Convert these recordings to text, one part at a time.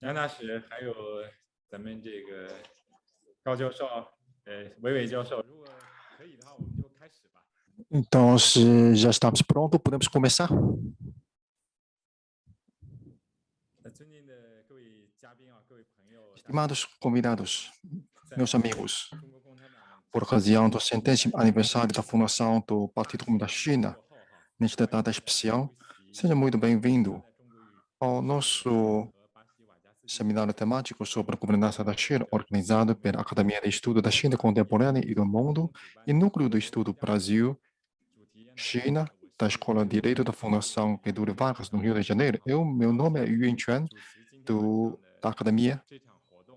杨大使，还有咱们这个高教授，韦教授，如果可以的话，我们就开始吧。Então, se já estamos prontos, podemos começar. 尊敬的各位嘉宾啊，各位朋友， Estimados convidados, meus amigos, 中国共产党 por ocasião do 100º aniversário da fundação do Partido Comunista da China, nesta data especial, seja muito bem-vindo ao nosso seminário temático sobre a governança da China, organizado pela Academia de Estudo da China Contemporânea e do Mundo e Núcleo do Estudo Brasil, China, da Escola de Direito da Fundação Getúlio Vargas, no Rio de Janeiro. Meu nome é Yuan Quan, da Academia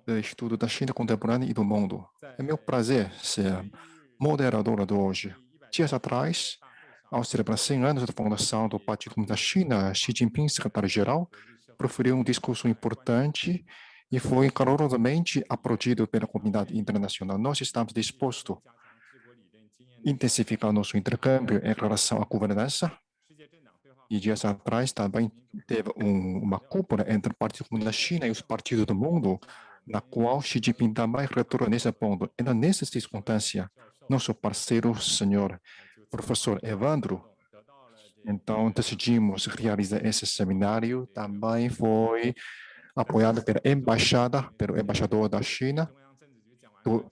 de Estudo da China Contemporânea e do Mundo. É meu prazer ser moderadora de hoje. Dias atrás, ao celebrar 100 anos da fundação do Partido Comunista da China, Xi Jinping, secretário-geral, proferiu um discurso importante e foi calorosamente aplaudido pela comunidade internacional. Nós estamos dispostos a intensificar nosso intercâmbio em relação à governança. E dias atrás também teve uma cúpula entre o Partido Comunista da China e os partidos do mundo, na qual Xi Jinping também retornou nesse ponto. E nessa circunstância, nosso parceiro, senhor professor Evandro, então decidimos realizar esse seminário. Também foi apoiado pelo embaixador da China no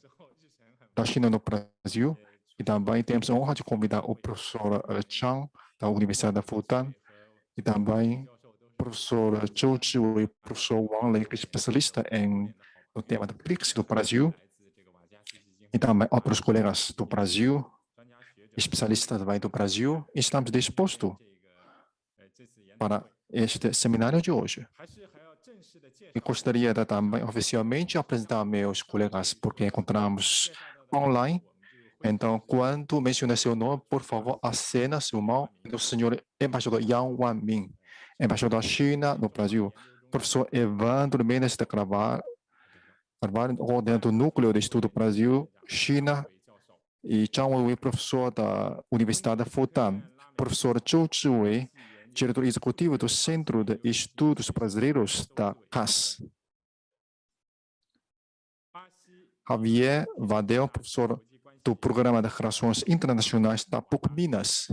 Brasil. E também temos a honra de convidar o professor Chang, da Universidade da Fudan, e também o professor Zhou Zhiwei e o professor Wang Lei, especialista no tema do BRICS do Brasil, e também outros colegas do Brasil, especialistas também do Brasil. Estamos dispostos para este seminário de hoje. E gostaria de também oficialmente apresentar meus colegas, porque encontramos online. Então, quando mencionar seu nome, por favor, acena sua mão do senhor embaixador Yang Wanmin, embaixador da China no Brasil, professor Evandro Mendes de Carvalho, dentro do Núcleo de Estudo Brasil, China, e Zhang Weiwei, professor da Universidade de Fudan, professor Zhou Zhiwei, diretor executivo do Centro de Estudos Brasileiros da CAS. Javier Vadel, professor do Programa de Relações Internacionais da PUC Minas.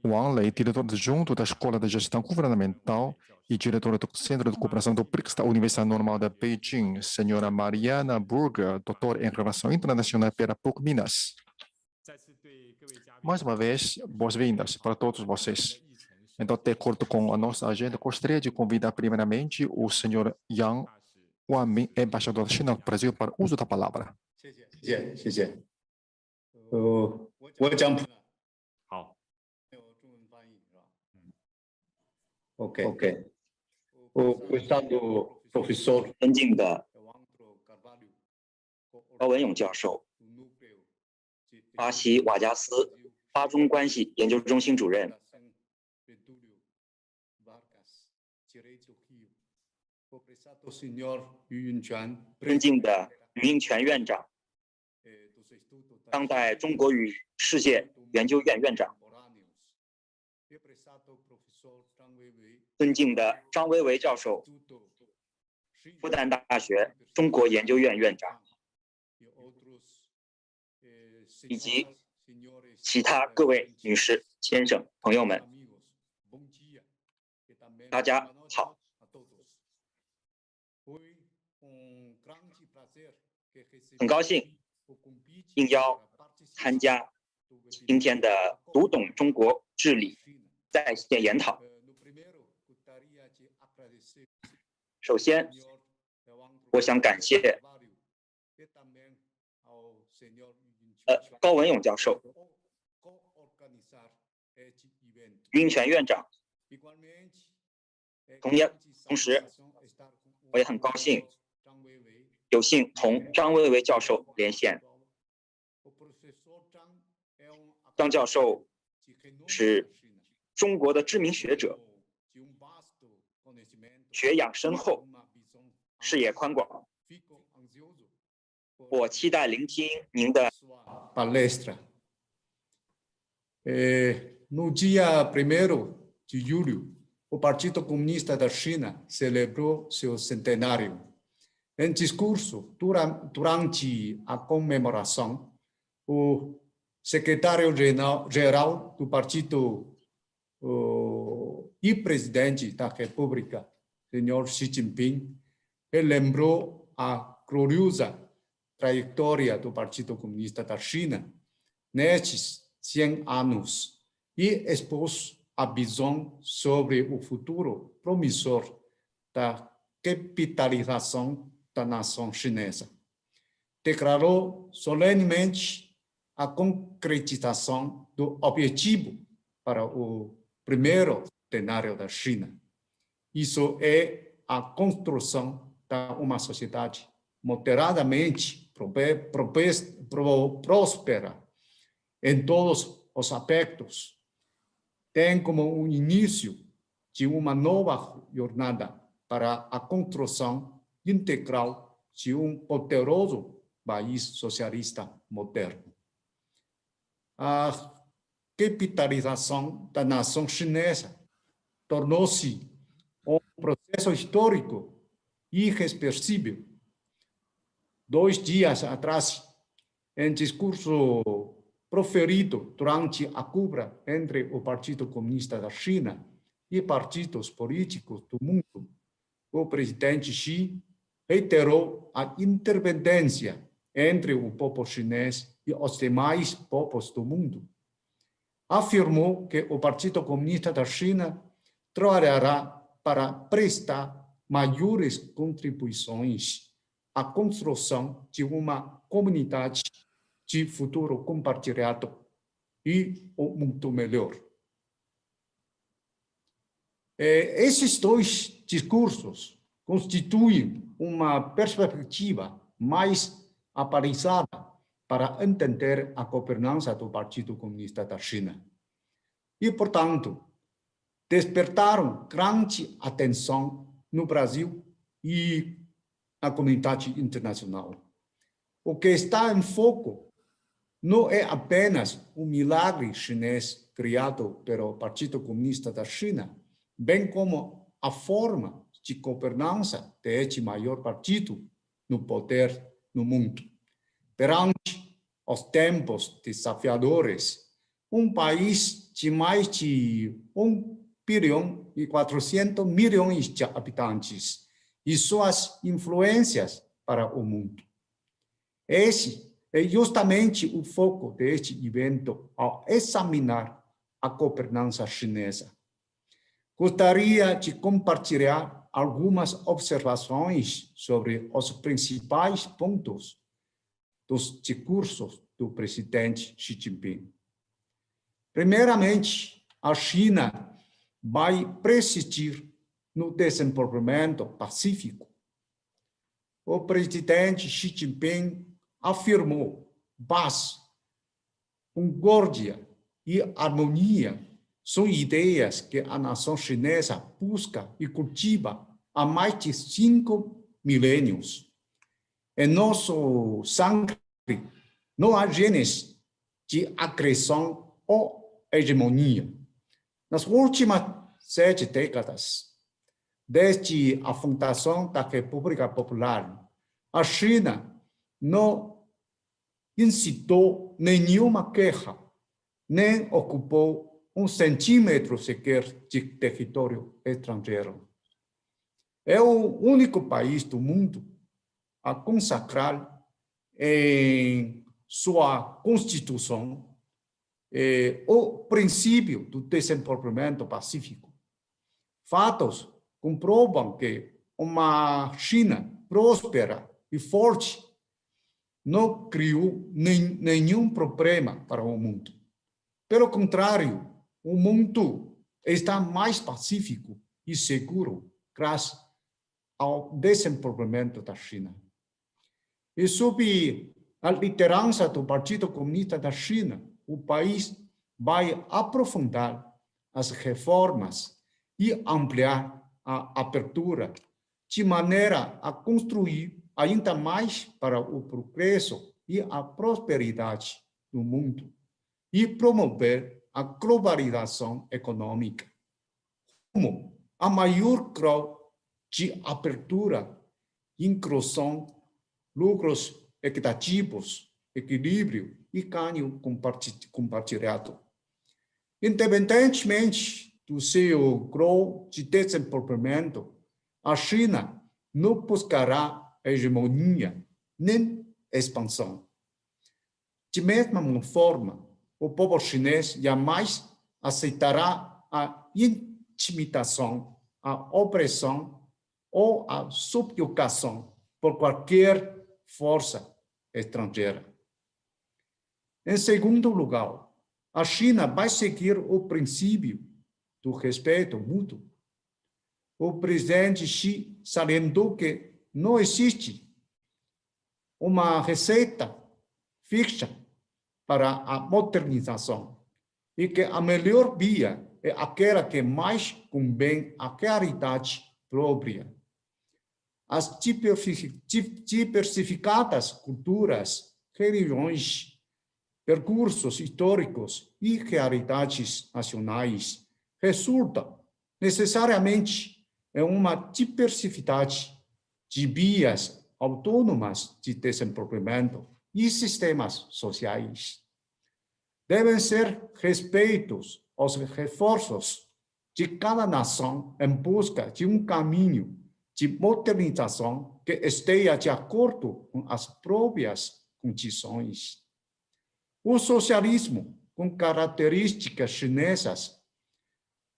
Wang Lei, diretor adjunto da Escola de Gestão Governamental e diretora do Centro de Cooperação do BRICS da Universidade Normal de Beijing. Senhora Mariana Burger, doutora em Relações Internacionais pela PUC Minas. Mais uma vez, boas-vindas para todos vocês. Então, de acordo com a nossa agenda, gostaria de convidar primeiramente o senhor Yang Wanmin, embaixador da China no Brasil, para o uso da palavra. 谢谢。我讲好。没有中文翻译是吧？OK。Gostado professor 尊敬的高文勇教授，巴西瓦加斯巴中关系研究中心主任，尊敬的于英权院长，当代中国与世界研究院院长，尊敬的张维为教授，复旦大学中国研究院院长，以及其他各位女士、先生、朋友们，大家好。很高兴应邀参加今天的读懂中国治理在线研讨。首先，我想感谢高文勇教授、于英权院长，同时我也很高兴有幸同张维为教授连线。张教授是中国的知名学者，学养深厚，视野宽广。我期待聆听您的 palestra. No dia 1º de julho o Partido Comunista da China celebrou seu centenário. Em discurso, durante a comemoração, o secretário-geral do partido e presidente da República, senhor Xi Jinping, lembrou a gloriosa trajetória do Partido Comunista da China nestes 100 anos e expôs a visão sobre o futuro promissor da capitalização da nação chinesa. Declarou solenemente a concretização do objetivo para o primeiro centenário da China. Isso é a construção de uma sociedade moderadamente próspera em todos os aspectos. Tem como um início de uma nova jornada para a construção integral de um poderoso país socialista moderno. A capitalização da nação chinesa tornou-se um processo histórico irreversível. 2 dias atrás, em discurso proferido durante a cúpula entre o Partido Comunista da China e partidos políticos do mundo, o presidente Xi reiterou a interdependência entre o povo chinês e os demais povos do mundo. Afirmou que o Partido Comunista da China trabalhará para prestar maiores contribuições à construção de uma comunidade de futuro compartilhado e um mundo melhor. Esses 2 discursos constituem uma perspectiva mais aparejada para entender a governança do Partido Comunista da China. E, portanto, despertaram grande atenção no Brasil e na comunidade internacional. O que está em foco não é apenas um milagre chinês criado pelo Partido Comunista da China, bem como a forma de governança deste maior partido no poder no mundo. Perante os tempos desafiadores, um país de mais de 1 bilhão e 400 milhões de habitantes e suas influências para o mundo. Esse é justamente o foco deste evento ao examinar a governança chinesa. Gostaria de compartilhar algumas observações sobre os principais pontos dos discursos do presidente Xi Jinping. Primeiramente, a China vai persistir no desenvolvimento pacífico. O presidente Xi Jinping afirmou paz, concórdia e harmonia são ideias que a nação chinesa busca e cultiva há mais de 5 milênios. Em nosso sangue, não há genes de agressão ou hegemonia. Nas últimas 7 décadas, desde a fundação da República Popular, a China não incitou nenhuma guerra, nem ocupou 1 centímetro sequer de território estrangeiro. É o único país do mundo a consagrar em sua Constituição o princípio do desenvolvimento pacífico. Fatos comprovam que uma China próspera e forte não criou nenhum problema para o mundo. Pelo contrário, o mundo está mais pacífico e seguro graças ao desenvolvimento da China. E sob a liderança do Partido Comunista da China, o país vai aprofundar as reformas e ampliar a abertura, de maneira a construir ainda mais para o progresso e a prosperidade no mundo e promover a globalização econômica, rumo a maior grau de abertura, inclusão, lucros equitativos, equilíbrio e ganho compartilhado. Independentemente do seu grau de desenvolvimento, a China não buscará hegemonia nem expansão. De mesma forma, o povo chinês jamais aceitará a intimidação, a opressão ou a subjugação por qualquer força estrangeira. Em segundo lugar, a China vai seguir o princípio do respeito mútuo. O presidente Xi salientou que não existe uma receita fixa para a modernização e que a melhor via é aquela que mais convém à realidade própria. As diversificadas culturas, religiões, percursos históricos e realidades nacionais resultam necessariamente em uma diversidade de vias autônomas de desenvolvimento e sistemas sociais. Devem ser respeitos os reforços de cada nação em busca de um caminho de modernização que esteja de acordo com as próprias condições. O socialismo, com características chinesas,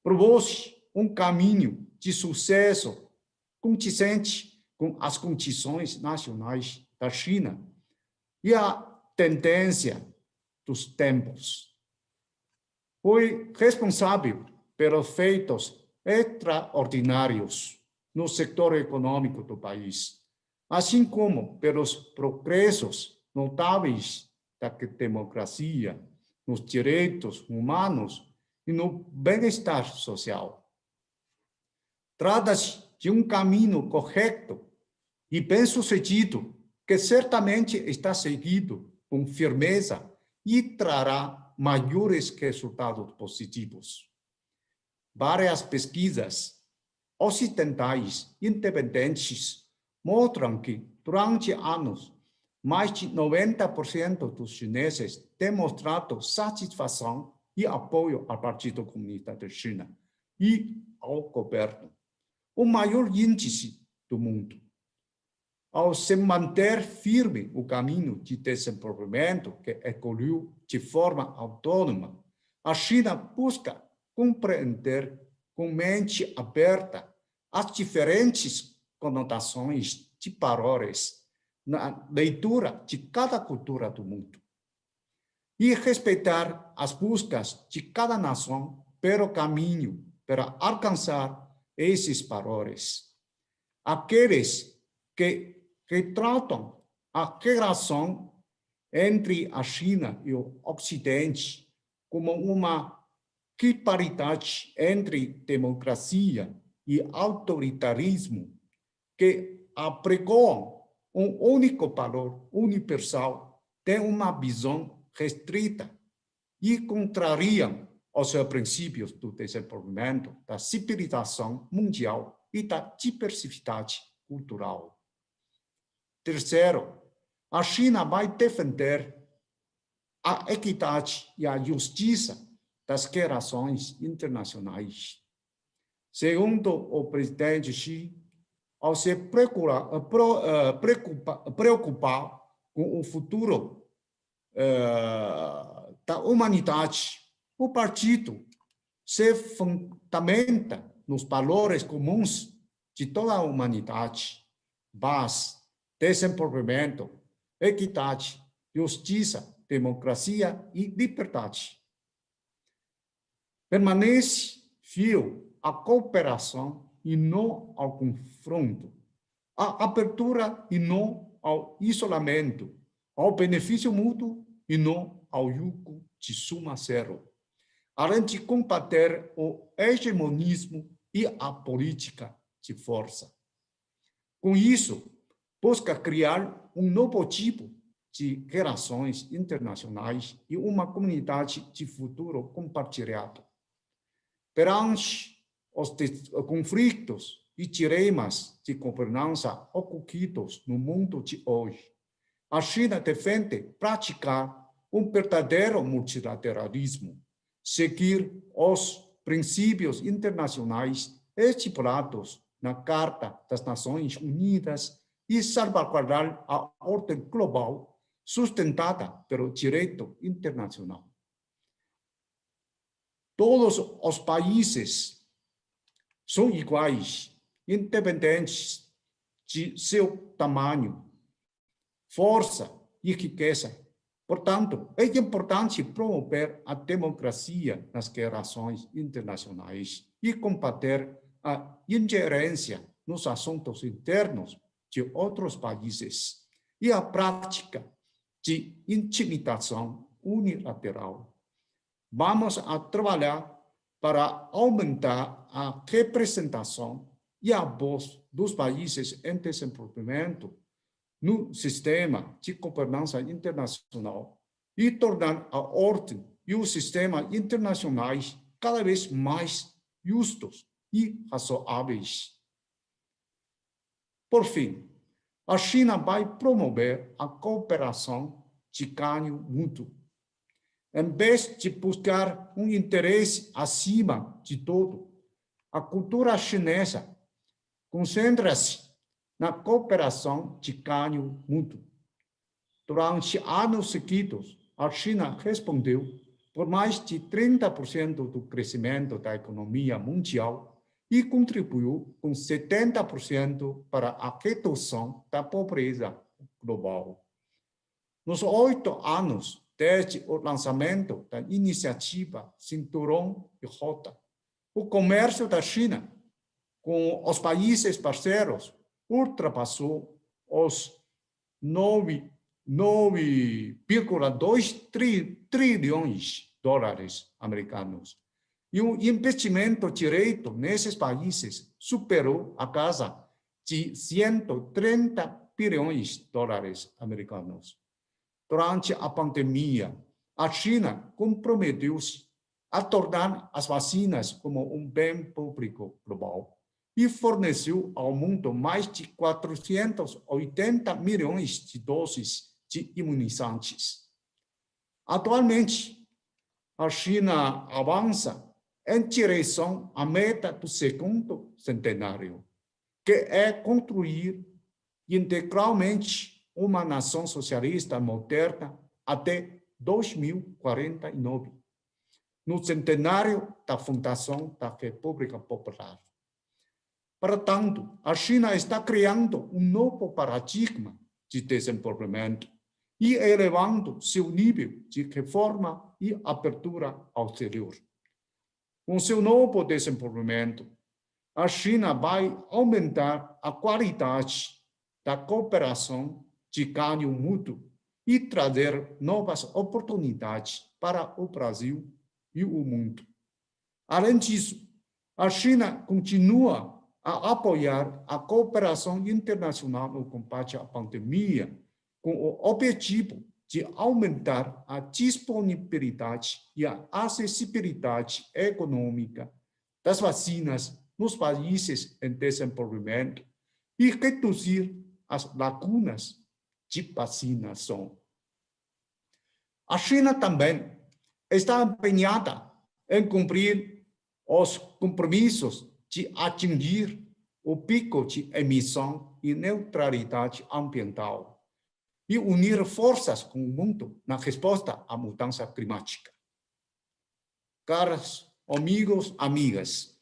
propôs um caminho de sucesso condizente com as condições nacionais da China e a tendência dos tempos. Foi responsável pelos feitos extraordinários no setor econômico do país, assim como pelos progressos notáveis da democracia, nos direitos humanos e no bem-estar social. Trata-se de um caminho correto e bem-sucedido que certamente está seguido com firmeza e trará maiores resultados positivos. Várias pesquisas ocidentais independentes mostram que, durante anos, mais de 90% dos chineses têm mostrado satisfação e apoio ao Partido Comunista da China e ao governo, o maior índice do mundo. Ao se manter firme o caminho de desenvolvimento que evoluiu de forma autônoma, a China busca compreender com mente aberta as diferentes conotações de valores na leitura de cada cultura do mundo e respeitar as buscas de cada nação pelo caminho para alcançar esses valores. Aqueles que retratam a relação entre a China e o Ocidente como uma rivalidade entre democracia e autoritarismo que apregoam um único valor universal, têm uma visão restrita e contrariam os princípios do desenvolvimento, da civilização mundial e da diversidade cultural. Terceiro, a China vai defender a equidade e a justiça das relações internacionais. Segundo o presidente Xi, ao se preocupar com o futuro da humanidade, o partido se fundamenta nos valores comuns de toda a humanidade: paz, desenvolvimento, equidade, justiça, democracia e liberdade. Permanece fiel à cooperação e não ao confronto, à abertura e não ao isolamento, ao benefício mútuo e não ao jugo de soma zero, além de combater o hegemonismo e a política de força. Com isso, busca criar um novo tipo de relações internacionais e uma comunidade de futuro compartilhado. Perante os conflitos e dilemas de governança ocorridos no mundo de hoje. A China defende praticar verdadeiro multilateralismo, seguir os princípios internacionais estipulados na Carta das Nações Unidas e salvaguardar a ordem global sustentada pelo direito internacional. Todos os países são iguais, independentes de seu tamanho, força e riqueza. Portanto, é importante promover a democracia nas relações internacionais e combater a ingerência nos assuntos internos de outros países e a prática de intimidação unilateral. Vamos a trabalhar para aumentar a representação e a voz dos países em desenvolvimento no sistema de governança internacional e tornar a ordem e o sistema internacionais cada vez mais justos e razoáveis. Por fim, a China vai promover a cooperação de ganho mútuo. Em vez de buscar interesse acima de tudo, a cultura chinesa concentra-se na cooperação de ganho mútuo. Durante anos seguidos, a China respondeu por mais de 30% do crescimento da economia mundial e contribuiu com 70% para a redução da pobreza global. Nos 8 anos desde o lançamento da iniciativa Cinturão de Rota, o comércio da China com os países parceiros ultrapassou os 9,2 trilhões de dólares americanos. E o investimento direto nesses países superou a casa de 130 bilhões de dólares americanos. Durante a pandemia, a China comprometeu-se a tornar as vacinas como bem público global e forneceu ao mundo mais de 480 milhões de doses de imunizantes. Atualmente, a China avança em direção à meta do segundo centenário, que é construir integralmente uma nação socialista moderna até 2049, no centenário da fundação da República Popular. Portanto, a China está criando novo paradigma de desenvolvimento e elevando seu nível de reforma e abertura ao exterior. Com seu novo desenvolvimento, a China vai aumentar a qualidade da cooperação de ganho mútuo e trazer novas oportunidades para o Brasil e o mundo. Além disso, a China continua a apoiar a cooperação internacional no combate à pandemia, com o objetivo de aumentar a disponibilidade e a acessibilidade econômica das vacinas nos países em desenvolvimento e reduzir as lacunas de vacinação. A China também está empenhada em cumprir os compromissos de atingir o pico de emissão e neutralidade ambiental e unir forças com o mundo na resposta à mudança climática. Caros amigos, amigas,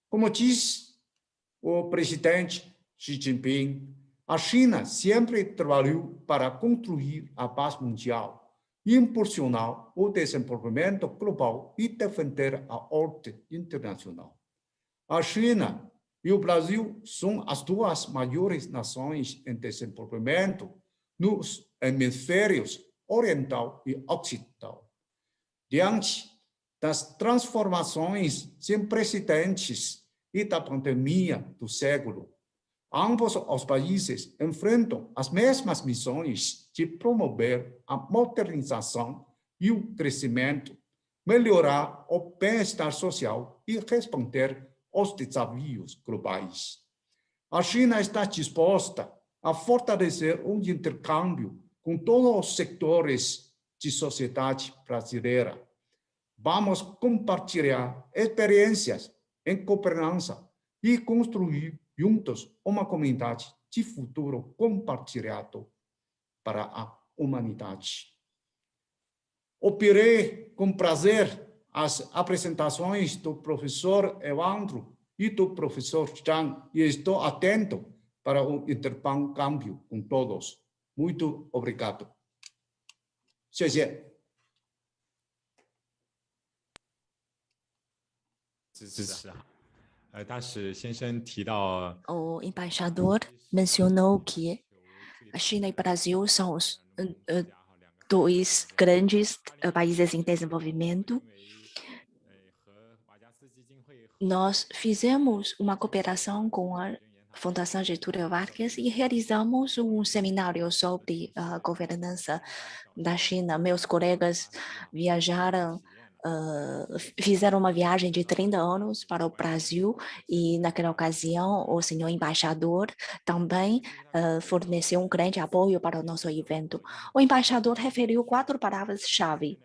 como diz o presidente Xi Jinping, a China sempre trabalhou para construir a paz mundial, impulsionar o desenvolvimento global e defender a ordem internacional. A China e o Brasil são as duas maiores nações em desenvolvimento nos hemisférios oriental e ocidental. Diante das transformações sem precedentes e da pandemia do século, ambos os países enfrentam as mesmas missões de promover a modernização e o crescimento, melhorar o bem-estar social e responder os desafios globais. A China está disposta a fortalecer um intercâmbio com todos os setores de sociedade brasileira. Vamos compartilhar experiências em governança e construir juntos uma comunidade de futuro compartilhado para a humanidade. Ouvirei com prazer as apresentações do professor Evandro e do professor Zhang e estou atento para o intercâmbio com todos. Muito obrigado. 谢谢。支持啊。大使先生提到 O embaixador mencionou que a China e o Brasil são os dois grandes países em desenvolvimento. Nós fizemos uma cooperação com a Fundação Getúlio Vargas e realizamos um seminário sobre a governança da China. Meus colegas viajaram, fizeram uma viagem de 30 anos para o Brasil e, naquela ocasião, o senhor embaixador também forneceu um grande apoio para o nosso evento. O embaixador referiu 4 palavras-chave.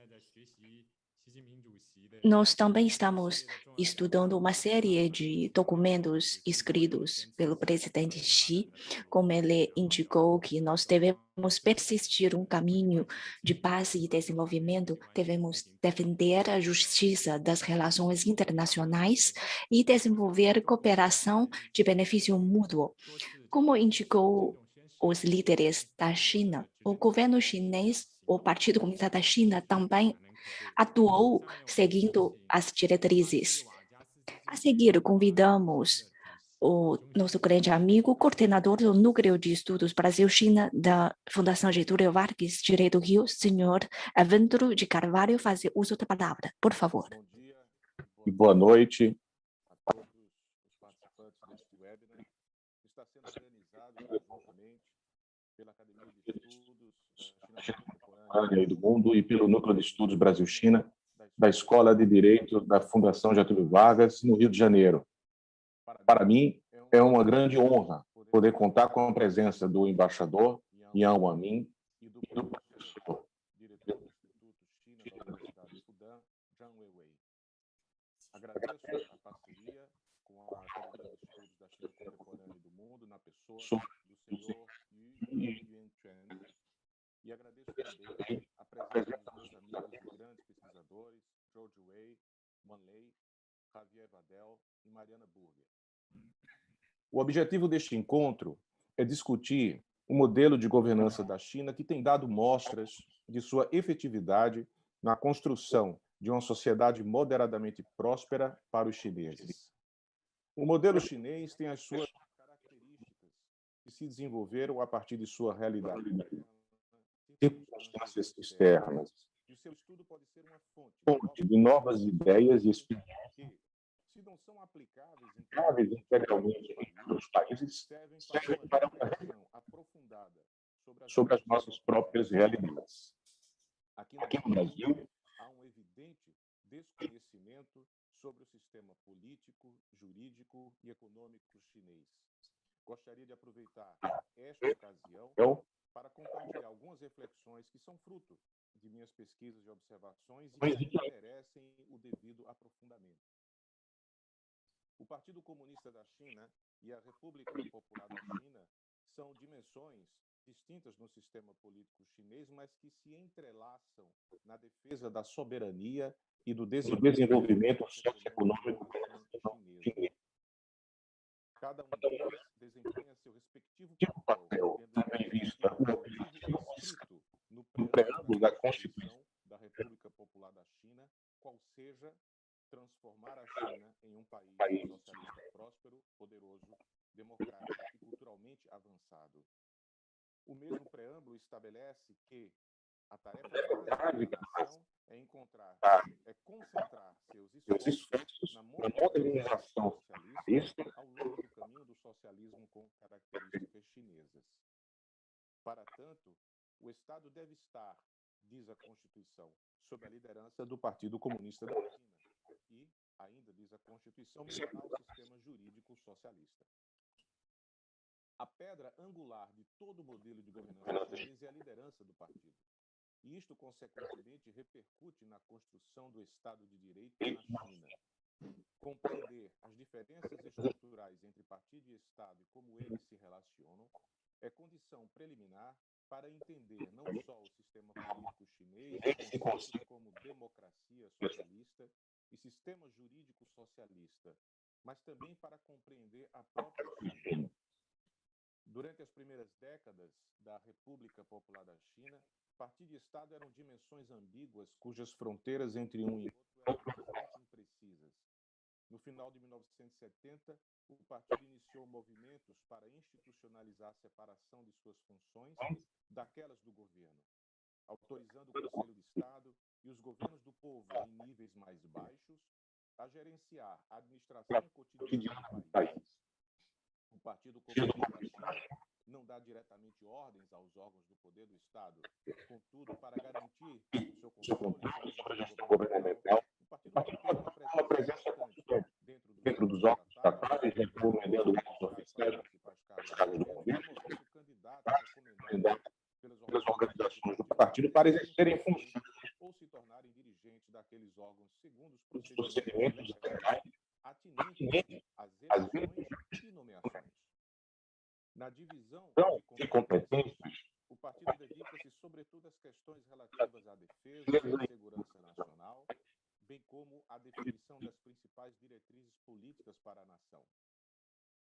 Nós também estamos estudando uma série de documentos escritos pelo presidente Xi, como ele indicou que nós devemos persistir um caminho de paz e desenvolvimento, devemos defender a justiça das relações internacionais e desenvolver cooperação de benefício mútuo. Como indicou os líderes da China, o governo chinês, o Partido Comunista da China também atuou seguindo as diretrizes. A seguir, convidamos o nosso grande amigo, coordenador do Núcleo de Estudos Brasil-China da Fundação Getúlio Vargas, Direito Rio, senhor Evandro de Carvalho, fazer uso da palavra. Por favor. Bom dia e boa noite a todos os participantes deste webinar. Está sendo organizado conjuntamente pela Academia de Estudos da China Contemporânea e do Mundo e pelo Núcleo de Estudos Brasil-China da Escola de Direito da Fundação Getúlio Vargas, no Rio de Janeiro. Para mim, é uma grande honra poder contar com a presença do embaixador Yang Wanmin e do professor, diretor do Instituto China da Universidade de Fudan, Zhang Weiwei. Agradeço a parceria com a Academia de Estudos da China Contemporânea e do Mundo, na pessoa do senhor Yu Yuanchuan, e agradeço também a presença dos meus amigos e grandes pesquisadores, George Wei, Wan Lei, Javier Vadel e Mariana Burger. O objetivo deste encontro é discutir o modelo de governança da China que tem dado mostras de sua efetividade na construção de uma sociedade moderadamente próspera para os chineses. O modelo chinês tem as suas características que se desenvolveram a partir de sua realidade, circunstâncias externas. E o seu estudo pode ser uma fonte de novas ideias e experiências que, se não são aplicáveis integralmente nos países, servem para uma reflexão aprofundada sobre as nossas próprias realidades. Aqui no Brasil, há um evidente desconhecimento sobre o sistema político, jurídico e econômico chinês. Gostaria de aproveitar esta ocasião para compartilhar algumas reflexões que são fruto de minhas pesquisas e observações e que merecem o devido aprofundamento. O Partido Comunista da China e a República Popular da China são dimensões distintas no sistema político chinês, mas que se entrelaçam na defesa da soberania e do desenvolvimento socioeconômico chinês. Cada um deles desempenha seu respectivo papel, tendo em vista o objetivo escrito no preâmbulo da Constituição da República Popular da China, qual seja transformar a China em um país socialista próspero, poderoso, democrático e culturalmente avançado. O mesmo preâmbulo estabelece que a tarefa básica da nação é concentrar seus esforços na modernização socialista ao longo do caminho do socialismo com características chinesas. Para tanto, o Estado deve estar, diz a Constituição, sob a liderança do Partido Comunista da China e, ainda diz a Constituição melhorar o sistema jurídico socialista. A pedra angular de todo o modelo de governança chinesa é a liderança do partido. E isto, consequentemente, repercute na construção do Estado de Direito na China. Compreender as diferenças estruturais entre partido e Estado e como eles se relacionam é condição preliminar para entender não só o sistema político chinês, conceitos como democracia socialista e sistema jurídico socialista, mas também para compreender a própria China. Durante as primeiras décadas da República Popular da China, partido e Estado eram dimensões ambíguas cujas fronteiras entre um e outro eram bastante imprecisas. No final de 1970, o partido iniciou movimentos para institucionalizar a separação de suas funções daquelas do governo, autorizando o Conselho de Estado e os governos do povo em níveis mais baixos a gerenciar a administração cotidiana do país. O Partido Comunista da China não dá diretamente ordens aos órgãos do poder do Estado. Contudo, para garantir o seu controle sobre a gestão governamental, o partido mantém uma presença constante dentro dos órgãos estatais, recomendando os oficiais dos principais cargos do governo, promovendo candidatos recomendados pelas organizações do partido para exercerem funções ou se tornarem dirigentes daqueles órgãos segundo os procedimentos legais atinentes às eleições e nomeações. Na divisão de competências, o partido dedica-se sobretudo às questões relativas à defesa e segurança nacional, bem como à definição das principais diretrizes políticas para a nação.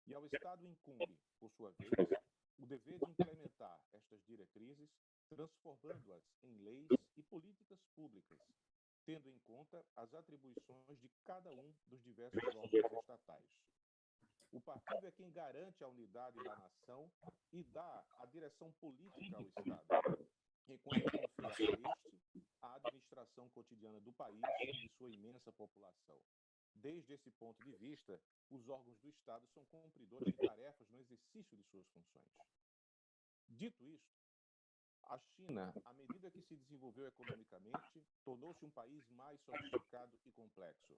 E ao Estado incumbe, por sua vez, o dever de implementar estas diretrizes, transformando-as em leis e políticas públicas, tendo em conta as atribuições de cada um dos diversos órgãos estatais. O partido é quem garante a unidade da nação e dá a direção política ao Estado, enquanto confia a este a administração cotidiana do país e de sua imensa população. Desde esse ponto de vista, os órgãos do Estado são cumpridores de tarefas no exercício de suas funções. Dito isto, a China, à medida que se desenvolveu economicamente, tornou-se um país mais sofisticado e complexo.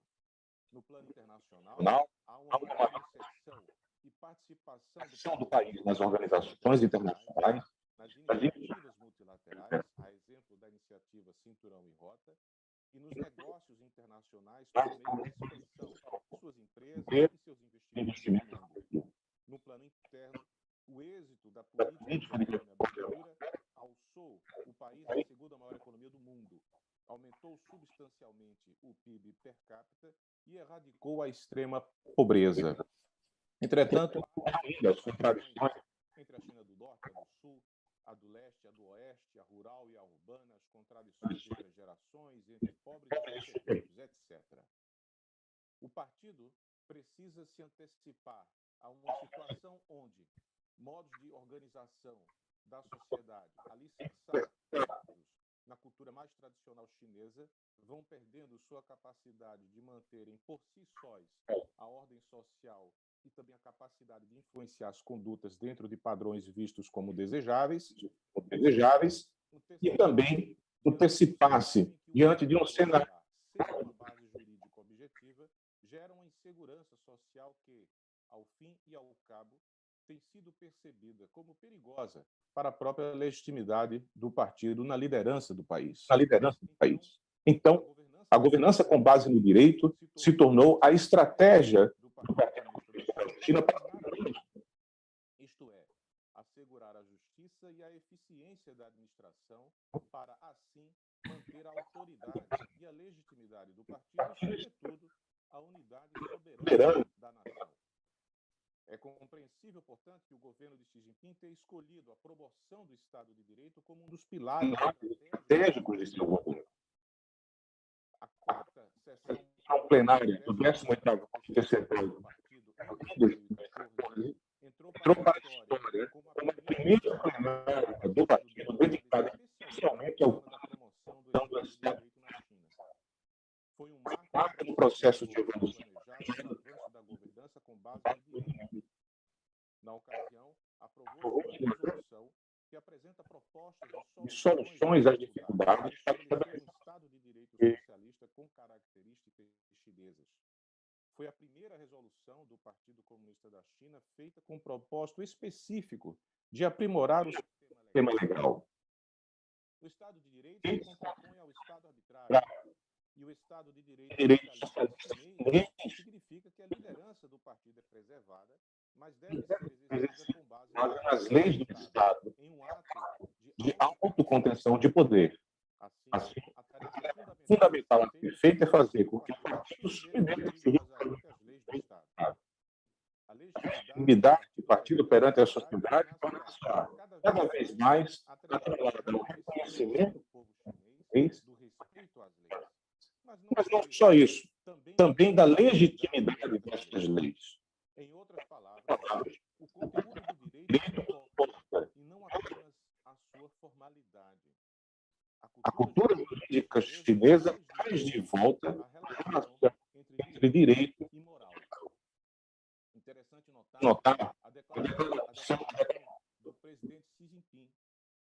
No plano internacional, há uma maior inserção e participação do país nas organizações internacionais, nas iniciativas multilaterais, a exemplo da iniciativa Cinturão e Rota, e nos negócios internacionais por meio da expansão de suas empresas e seus investimentos no mundo. No plano interno, o êxito da política de abertura alçou o país à segunda maior economia do mundo, aumentou substancialmente o PIB per capita e erradicou a extrema pobreza. Entretanto, há ainda as contradições entre a China do Norte e a do Sul, a do Leste e a do Oeste, a rural e a urbana, as contradições entre as gerações, entre pobres e ricos, etc. O partido precisa se antecipar a uma situação onde modos de organização da sociedade alicerçados na cultura mais tradicional chinesa vão perdendo sua capacidade de manterem por si sós a ordem social e também a capacidade de influenciar as condutas dentro de padrões vistos como desejáveis e também antecipar-se diante de um cenário sem uma base jurídica objetiva, gera uma insegurança social que, ao fim e ao cabo, tem sido percebida como perigosa para a própria legitimidade do partido na liderança do país. Então, a governança com base no direito se tornou a estratégia do Partido Comunista da China para isto é, assegurar a justiça e a eficiência da administração para, assim, manter a autoridade e a legitimidade do partido e, sobretudo, a unidade soberana da nação. É compreensível, portanto, que o governo de Xi Jinping tenha escolhido a promoção do Estado de Direito como um dos pilares estratégicos de seu governo. A quarta sessão plenária do 18º Comitê Central do Partido, em 2014, entrou para a história como a primeira plenária do partido dedicada especialmente ao promoção do Estado de Direito na China. Foi um marco no processo de evolução planejado do avanço da governança com base no direito. Na ocasião, aprovou-se uma resolução que apresenta propostas de soluções às dificuldades para estabelecer um Estado de Direito socialista com características chinesas. Foi a primeira feita com propósito específico de aprimorar o sistema legal. O Estado de Direito se contrapõe ao Estado arbitrário. E o Estado de Direito socialista chinês significa que a liderança do partido é preservada, mas deve ser exercida com base nas leis do Estado, em um ato de autocontenção de poder. Assim, a tarefa fundamental a ser feita é fazer com que o partido submeta-se rigorosamente às leis do Estado. A legitimidade do partido perante a sociedade torna-se cada vez mais atrelada ao reconhecimento do povo chinês do respeito às leis. Mas não só isso, também da legitimidade dessas leis. Em outras palavras, o conteúdo do direito importa e não apenas a sua formalidade. A cultura jurídica chinesa traz de volta a relação entre direito e moral. Interessante notar a declaração do presidente Xi Jinping,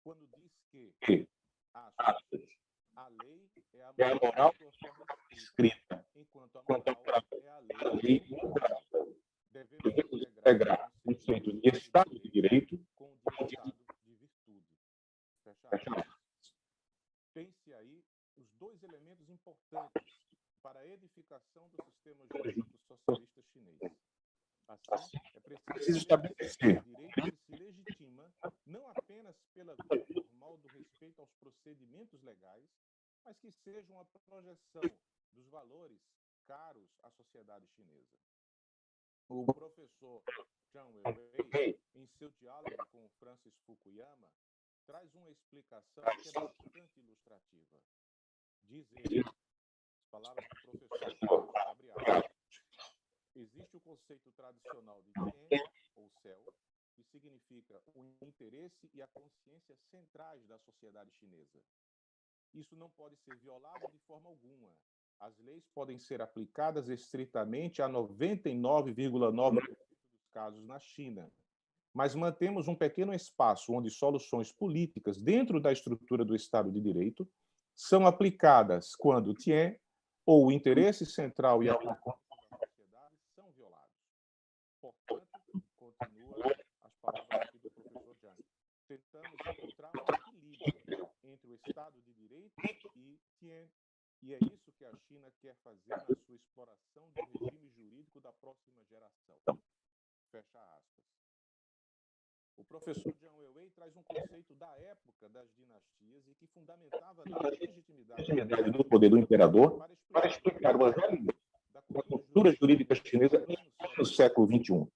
quando diz que a lei é a moral de sua forma escrita, enquanto a moral é a lei imperada. Devemos integrar o conceito de Estado de Direito com o de Estado de virtude. Fecha aspas. Tem-se aí os dois elementos importantes para a edificação do sistema jurídico socialista chinês. Assim, é preciso estabelecer que o direito se legitima não apenas pela via formal do respeito aos procedimentos legais, mas que seja uma projeção dos valores caros à sociedade chinesa. O professor Zhang Weiwei, em seu diálogo com Francis Fukuyama, traz uma explicação que é bastante ilustrativa. Diz ele, as palavras do professor, abre aspas, existe o conceito tradicional de Tian, ou céu, que significa o interesse e a consciência centrais da sociedade chinesa. Isso não pode ser violado de forma alguma. As leis podem ser aplicadas estritamente a 99,9% dos casos na China, mas mantemos um pequeno espaço onde soluções políticas dentro da estrutura do Estado de Direito são aplicadas quando o Tian ou o interesse central e a sociedade são violados. Portanto, continua as palavras aqui do professor Zhang, tentamos encontrar um equilíbrio entre o Estado de Direito e Tian, e é isso que a China quer fazer na sua exploração do regime jurídico da próxima geração. Fecha aspas. O professor Zhang Weiwei traz um conceito da época das dinastias e que fundamentava a legitimidade do poder do imperador para explicar uma realidade da cultura jurídica chinesa no século XXI.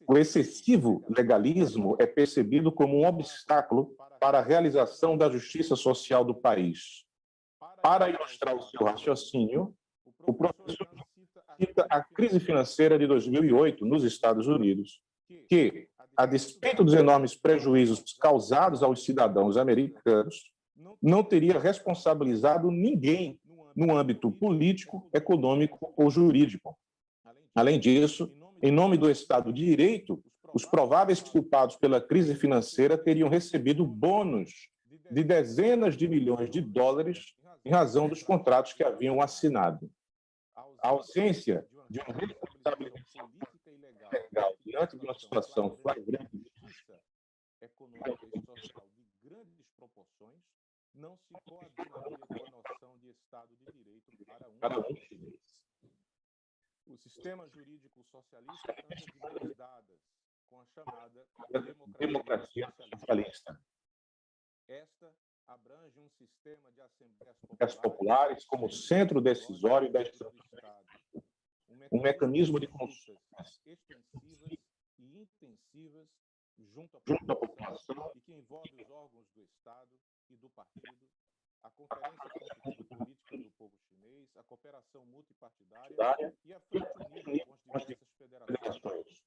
O excessivo legalismo é percebido como um obstáculo para a realização da justiça social do país. Para ilustrar o seu raciocínio, o professor cita a crise financeira de 2008 nos Estados Unidos, que, a despeito dos enormes prejuízos causados aos cidadãos americanos, não teria responsabilizado ninguém no âmbito político, econômico ou jurídico. Além disso, em nome do Estado de Direito, os prováveis culpados pela crise financeira teriam recebido bônus de dezenas de milhões de dólares em razão dos contratos que haviam assinado. A ausência de uma responsabilização política e legal diante de uma situação flagrante de justiça econômica e social de grandes proporções não se coadunaria com a noção de Estado de Direito para um chinês. O sistema jurídico socialista anda de mãos dadas com a chamada democracia socialista. Esta abrange um sistema de assembleias populares como centro decisório da estrutura do Estado, um mecanismo de consultas extensivas e intensivas junto à população e que envolve os órgãos do Estado e do partido, a Conferência Constituinte Política do Povo Chinês, a cooperação multipartidária e a Frente Unida com as diversas federações.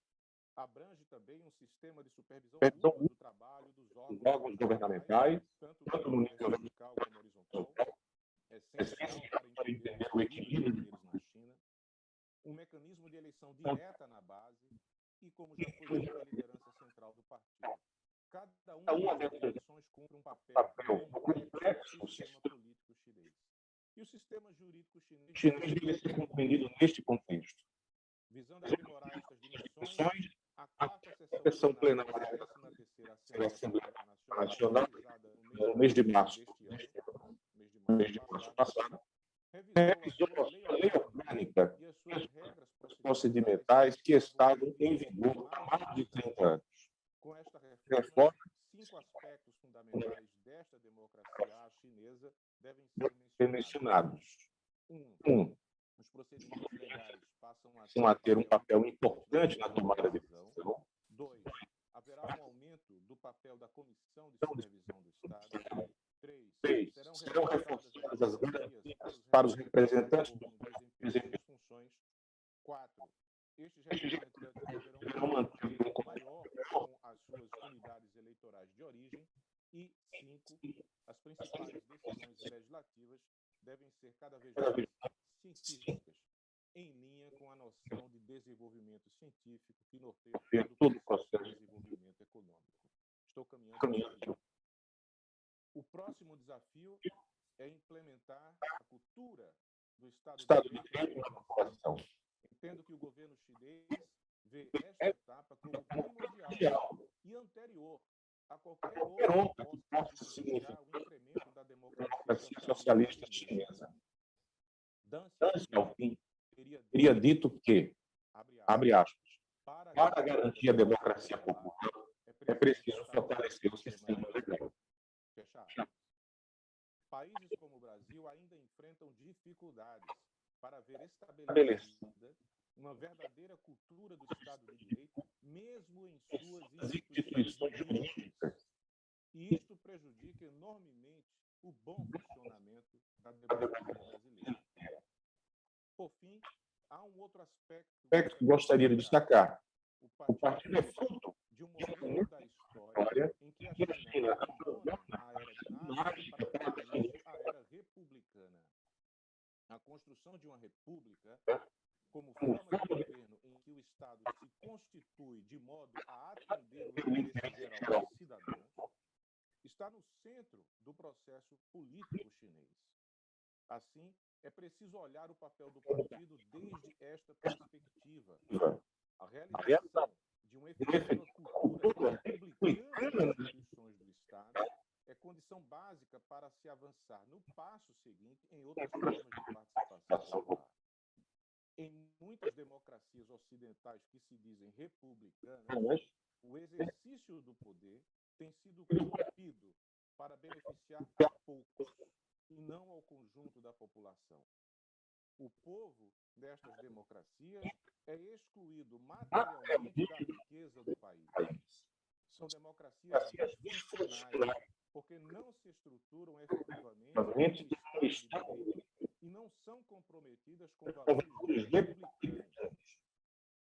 Abrange também um sistema de supervisão do trabalho dos órgãos governamentais, tanto no nível vertical como horizontal, essencial para entender o equilíbrio deles na China, um mecanismo de eleição direta na base e, como já foi dito, a liderança central do partido. Cada uma dessas eleições cumpre um papel complexo no sistema político chinês. E o sistema jurídico chinês deve ser compreendido neste contexto. Visando aprimorar estas ações, a sessão plenária da Assembleia Nacional, no mês de março passado, revisou a lei orgânica e as regras procedimentais que estavam em vigor há mais de 30 anos. Com esta reforma, 5 aspectos fundamentais desta democracia chinesa devem ser mencionados. Os procedimentos legais passam a ter um papel importante na tomada de decisão. 2. Haverá um aumento do papel da Comissão de Supervisão do Estado. 3. Serão reforçadas as garantias para os representantes do desempenho de funções. 4. Estes representantes deverão manter um contato maior com as suas unidades eleitorais de origem. E 5. As principais decisões legislativas devem ser cada vez mais científicas, em linha com a noção de desenvolvimento científico que norteia todo o processo de desenvolvimento econômico. Estou caminhando. O próximo desafio é implementar a cultura do Estado de Direito na população. Entendo que o governo chinês vê esta etapa como primordial e anterior a qualquer outra que possa significar o incremento da democracia socialista chinesa. Deng Xiaoping teria dito que, abre aspas, para garantir a democracia popular, é preciso fortalecer o sistema legal. Fecha aspas. Países como o Brasil ainda enfrentam dificuldades para ver estabelecida uma verdadeira cultura do Estado de Direito, mesmo em suas instituições jurídicas. E isto prejudica enormemente o bom funcionamento da democracia brasileira. Por fim, há um outro aspecto que gostaria de destacar. O partido é fruto de um momento da história em que a China abandona a era dinástica para partir a era republicana. A construção de uma república, como forma de governo em que o Estado se constitui de modo a atender o interesse geral dos cidadãos, está no centro do processo político chinês. Assim, é preciso olhar o papel do partido desde esta perspectiva. A realização de uma efetiva cultura republicana nas instituições do Estado é condição básica para se avançar no passo seguinte em outras formas de participação popular. Em muitas democracias ocidentais que se dizem republicanas, o exercício do poder tem sido corrompido para beneficiar a poucos e não ao conjunto da população. O povo destas democracias é excluído materialmente da riqueza do país. São democracias disfuncionais, porque não se estruturam efetivamente em Estado de Direito e não são comprometidas com valores republicanos.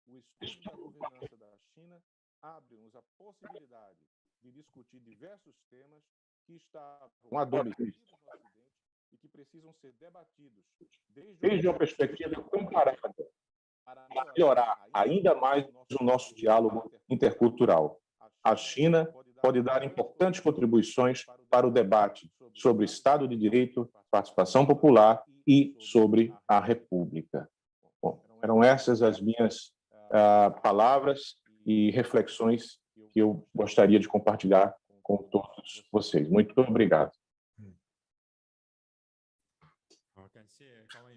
O estudo da governança da China abre-nos a possibilidade de discutir diversos temas que estavam adormecidos no Ocidente e que precisam ser debatidos desde uma perspectiva comparada para melhorar ainda mais o nosso diálogo intercultural. A China pode dar importantes contribuições para o debate sobre Estado de Direito, participação popular e sobre a República. Bom, eram essas as minhas palavras e reflexões que eu gostaria de compartilhar com todos vocês. Muito obrigado.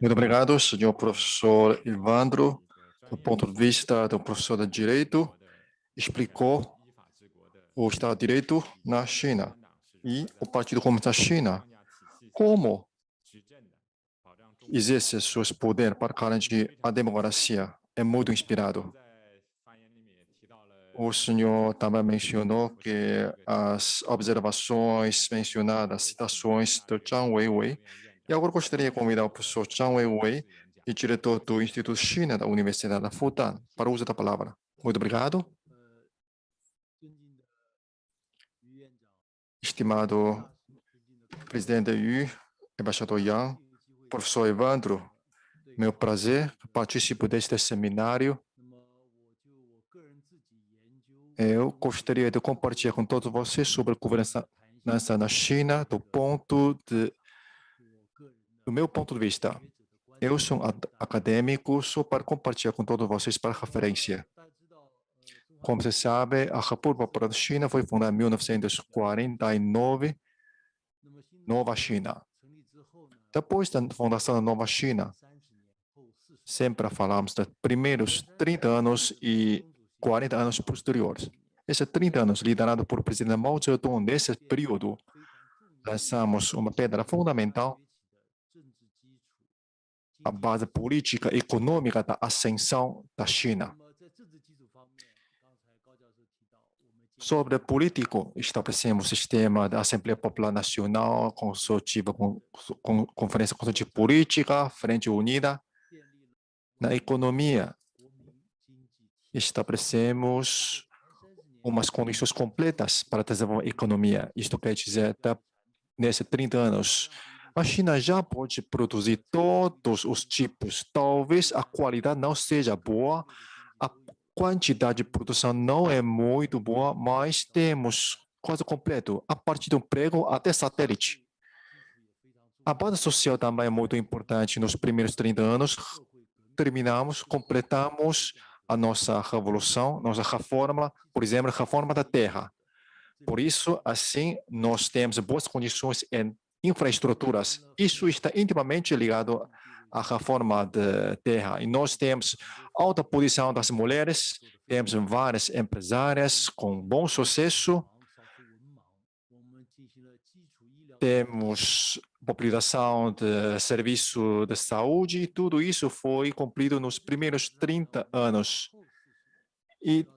Muito obrigado, senhor professor Evandro. Do ponto de vista do professor de Direito, explicou o Estado de Direito na China e o Partido Comunista da China, como exerce seus poderes para garantir a democracia. É muito inspirado. O senhor também mencionou que as observações mencionadas, citações do Zhang Weiwei, e agora gostaria de convidar o professor Zhang Weiwei, diretor do Instituto China da Universidade da Fudan, para o uso da palavra. Muito obrigado. Estimado presidente Yu, embaixador Yang, professor Evandro, meu prazer, participo deste seminário. Eu gostaria de compartilhar com todos vocês sobre a governança na China do meu ponto de vista. Eu sou acadêmico, só para compartilhar com todos vocês para referência. Como você sabe, a República Popular da China foi fundada em 1949, Nova China. Depois da fundação da Nova China, sempre falamos dos primeiros 30 anos e 40 anos posteriores. Esses 30 anos, liderado por presidente Mao Zedong, nesse período, lançamos uma pedra fundamental, a base política e econômica da ascensão da China. Sobre político, estabelecemos o sistema da Assembleia Popular Nacional, consultiva, Conferência Consultiva Política, Frente Unida. Na economia, estabelecemos umas condições completas para desenvolver a economia. Isto quer dizer, nesses 30 anos, a China já pode produzir todos os tipos. Talvez a qualidade não seja boa, a quantidade de produção não é muito boa, mas temos quase completo, a partir do emprego até satélite. A base social também é muito importante nos primeiros 30 anos. Completamos a nossa revolução, nossa reforma, por exemplo, a reforma da terra. Por isso, assim, nós temos boas condições em infraestruturas. Isso está intimamente ligado à reforma da terra. E nós temos alta posição das mulheres, temos várias empresárias com bom sucesso, temos popularização de serviço de saúde, tudo isso foi cumprido nos primeiros 30 anos. E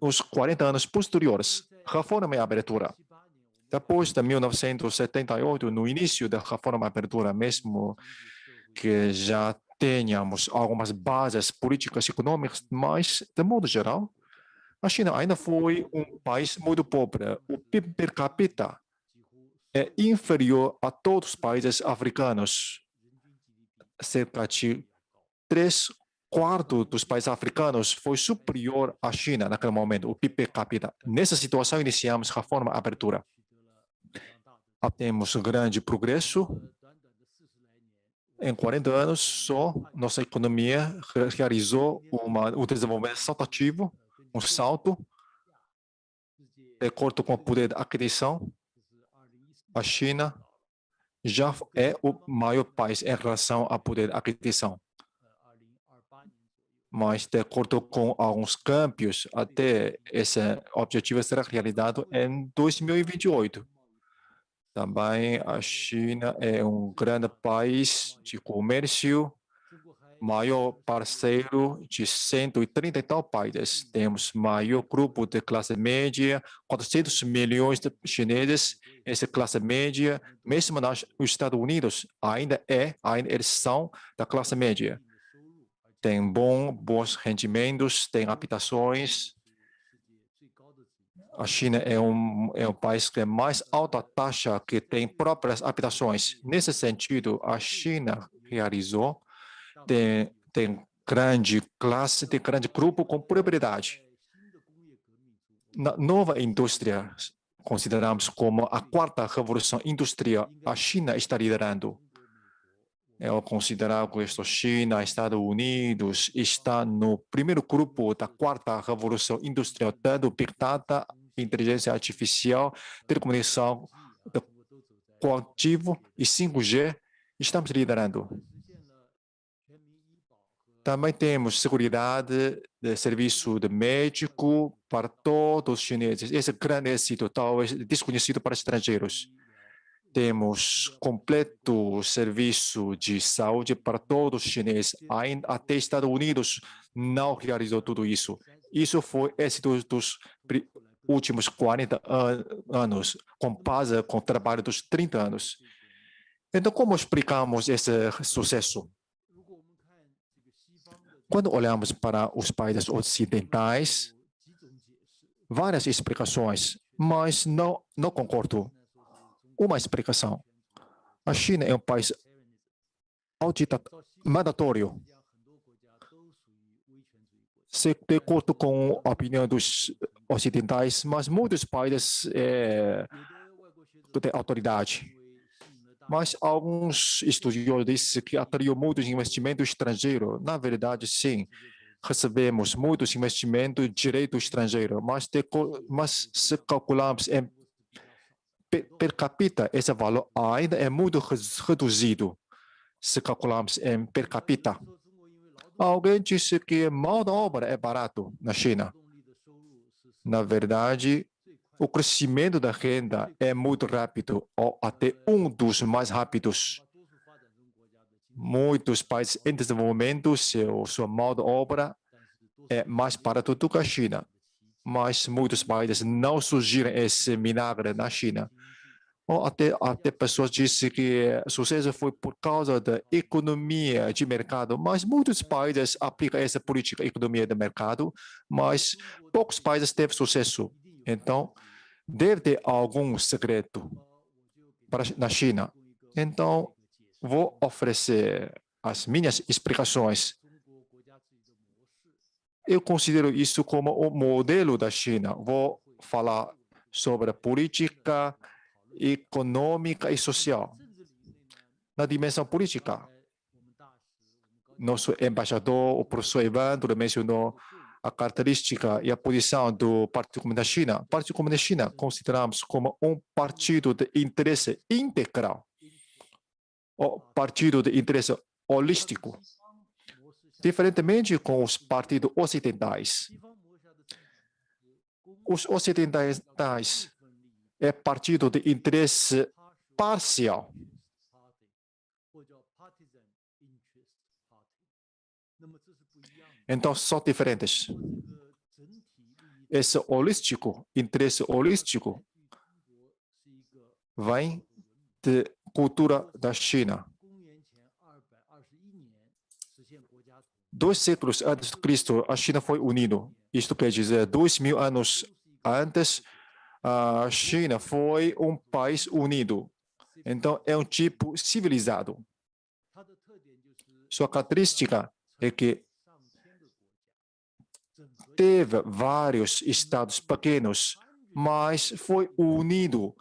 nos 40 anos posteriores, reforma e abertura. Depois de 1978, no início da reforma e abertura, mesmo que já tenhamos algumas bases políticas e econômicas, mas, de modo geral, a China ainda foi um país muito pobre. O PIB per capita é inferior a todos os países africanos. Cerca de 3/4 dos países africanos foi superior à China naquele momento, o PIB per capita. Nessa situação, iniciamos a reforma e abertura. Temos grande progresso. Em 40 anos, só nossa economia realizou um desenvolvimento saltativo, um salto, de acordo com o poder de aquisição. A China já é o maior país em relação ao poder de aquisição. Mas, de acordo com alguns câmbios, até esse objetivo será realizado em 2028. Também a China é um grande país de comércio, maior parceiro de 130 e tal países. Temos maior grupo de classe média, 400 milhões de chineses. Essa classe média, mesmo nos Estados Unidos, ainda eles são da classe média. Tem bons rendimentos, tem habitações. A China é um país que tem mais alta taxa, que tem próprias habitações. Nesse sentido, a China realizou, tem grande classe, tem grande grupo com propriedade. Na nova indústria, consideramos como a quarta revolução industrial, a China está liderando. Eu considero que a China, Estados Unidos, está no primeiro grupo da quarta revolução industrial, dando Big Data, inteligência artificial, telecomunicação, quantitivo e 5G, estamos liderando. Também temos segurança de serviço de médico para todos os chineses. Esse grande êxito, talvez desconhecido para estrangeiros. Temos completo serviço de saúde para todos os chineses. Ainda até Estados Unidos não realizou tudo isso. Isso foi êxito dos últimos 40 anos, com base com o trabalho dos 30 anos. Então, como explicamos esse sucesso? Quando olhamos para os países ocidentais, várias explicações, mas não concordo. Uma explicação. A China é um país mandatório. De acordo com a opinião dos ocidentais, mas muitos países têm autoridade. Mas alguns estudiosos dizem que atraiu muitos investimentos estrangeiros. Na verdade, sim. recebemos muitos investimentos direito estrangeiro, mas se calculamos em per capita, esse valor ainda é muito reduzido. Se calculamos em per capita. Alguém disse que mão de obra é barato na China. Na verdade, o crescimento da renda é muito rápido, ou até um dos mais rápidos. Muitos países em desenvolvimento, sua mão de obra é mais barata do que a China. Mas muitos países não surgiram esse milagre na China. Ou até pessoas dizem que o sucesso foi por causa da economia de mercado, mas muitos países aplicam essa política de economia de mercado, mas poucos países teve sucesso. Então, deve ter algum segredo na China. Então, vou oferecer as minhas explicações. Eu considero isso como o modelo da China. Vou falar sobre a política econômica e social. Na dimensão política, nosso embaixador, o professor Evandro, mencionou a característica e a posição do Partido Comunista da China. O Partido Comunista da China consideramos como um partido de interesse integral, ou partido de interesse holístico, diferentemente com os partidos ocidentais. Os ocidentais é partido de interesse parcial. Então, são diferentes. Esse holístico, interesse holístico, vem da cultura da China. 2 séculos antes de Cristo, a China foi unida. Isto quer dizer, 2000 anos antes, a China foi um país unido. Então, é um tipo civilizado. Sua característica é que teve vários estados pequenos, mas foi unido.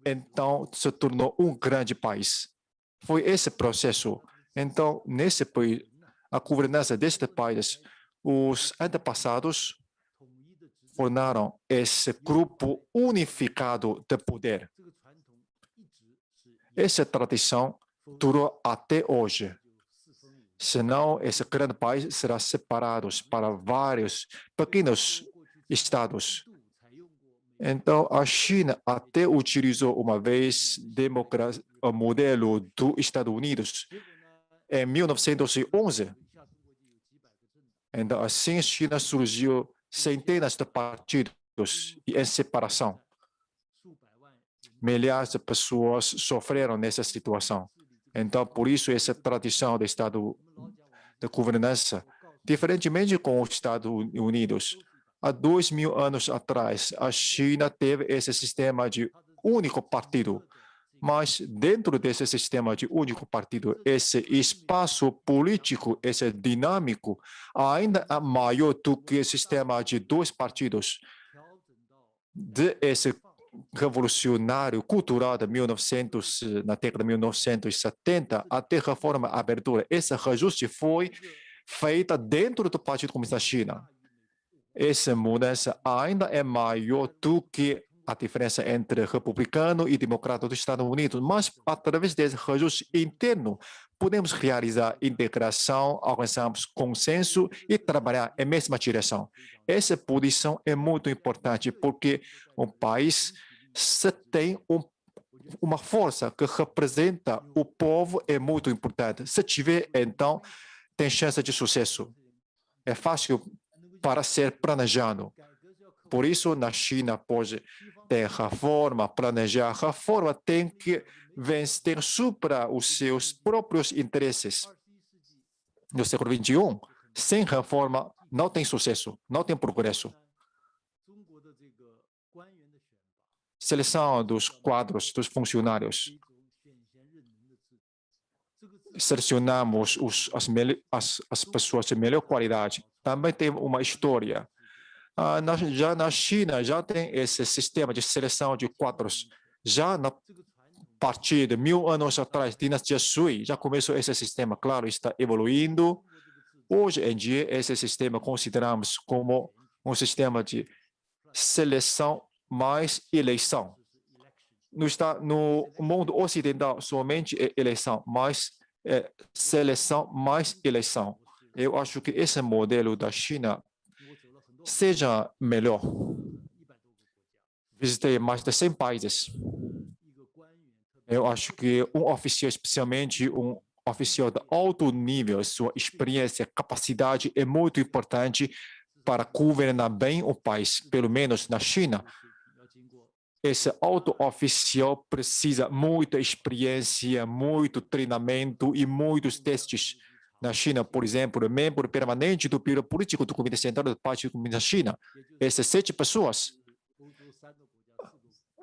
Então, se tornou um grande país. Foi esse processo. Então, nesse país, a governança deste país, os antepassados formaram esse grupo unificado de poder. Essa tradição durou até hoje. Senão, esse grande país será separado para vários pequenos estados. Então, a China até utilizou uma vez o modelo dos Estados Unidos em 1911. Então, assim, a China surgiu centenas de partidos em separação. Milhares de pessoas sofreram nessa situação. Então, por isso, essa tradição do Estado de governança, diferentemente com os Estados Unidos, há 2000 anos atrás, a China teve esse sistema de único partido. Mas, dentro desse sistema de único partido, esse espaço político, esse dinâmico, ainda é maior do que o sistema de 2 partidos. Desse revolucionário cultural de na década de 1970 até a reforma e abertura, esse reajuste foi feita dentro do Partido Comunista da China. Essa mudança ainda é maior do que a diferença entre republicano e democrata dos Estados Unidos, mas através desse reajuste interno, podemos realizar integração, alcançamos consenso e trabalhar em mesma direção. Essa posição é muito importante porque um país se tem uma força que representa o povo é muito importante. Se tiver, então, tem chance de sucesso. É fácil para ser planejado. Por isso, na China, pode ter reforma, planejar. Reforma tem que vencer supra os seus próprios interesses. No século XXI, sem reforma, não tem sucesso, não tem progresso. Seleção dos quadros dos funcionários. Selecionamos as pessoas de melhor qualidade. Também tem uma história. Já na China, já tem esse sistema de seleção de quadros. Já na partir de 1000 anos atrás, dinastia Sui, já começou esse sistema. Claro, está evoluindo. Hoje em dia, esse sistema consideramos como um sistema de seleção mais eleição. No mundo ocidental, somente eleição, mais seleção mais eleição. Eu acho que esse modelo da China seja melhor. Visitei mais de 100 países. Eu acho que um oficial, especialmente um oficial de alto nível, sua experiência, capacidade é muito importante para governar bem o país, pelo menos na China. Esse alto oficial precisa muita experiência, muito treinamento e muitos testes. Na China, por exemplo, membro permanente do Biro Político do Comitê Central do Partido Comunista da China, essas 7 pessoas.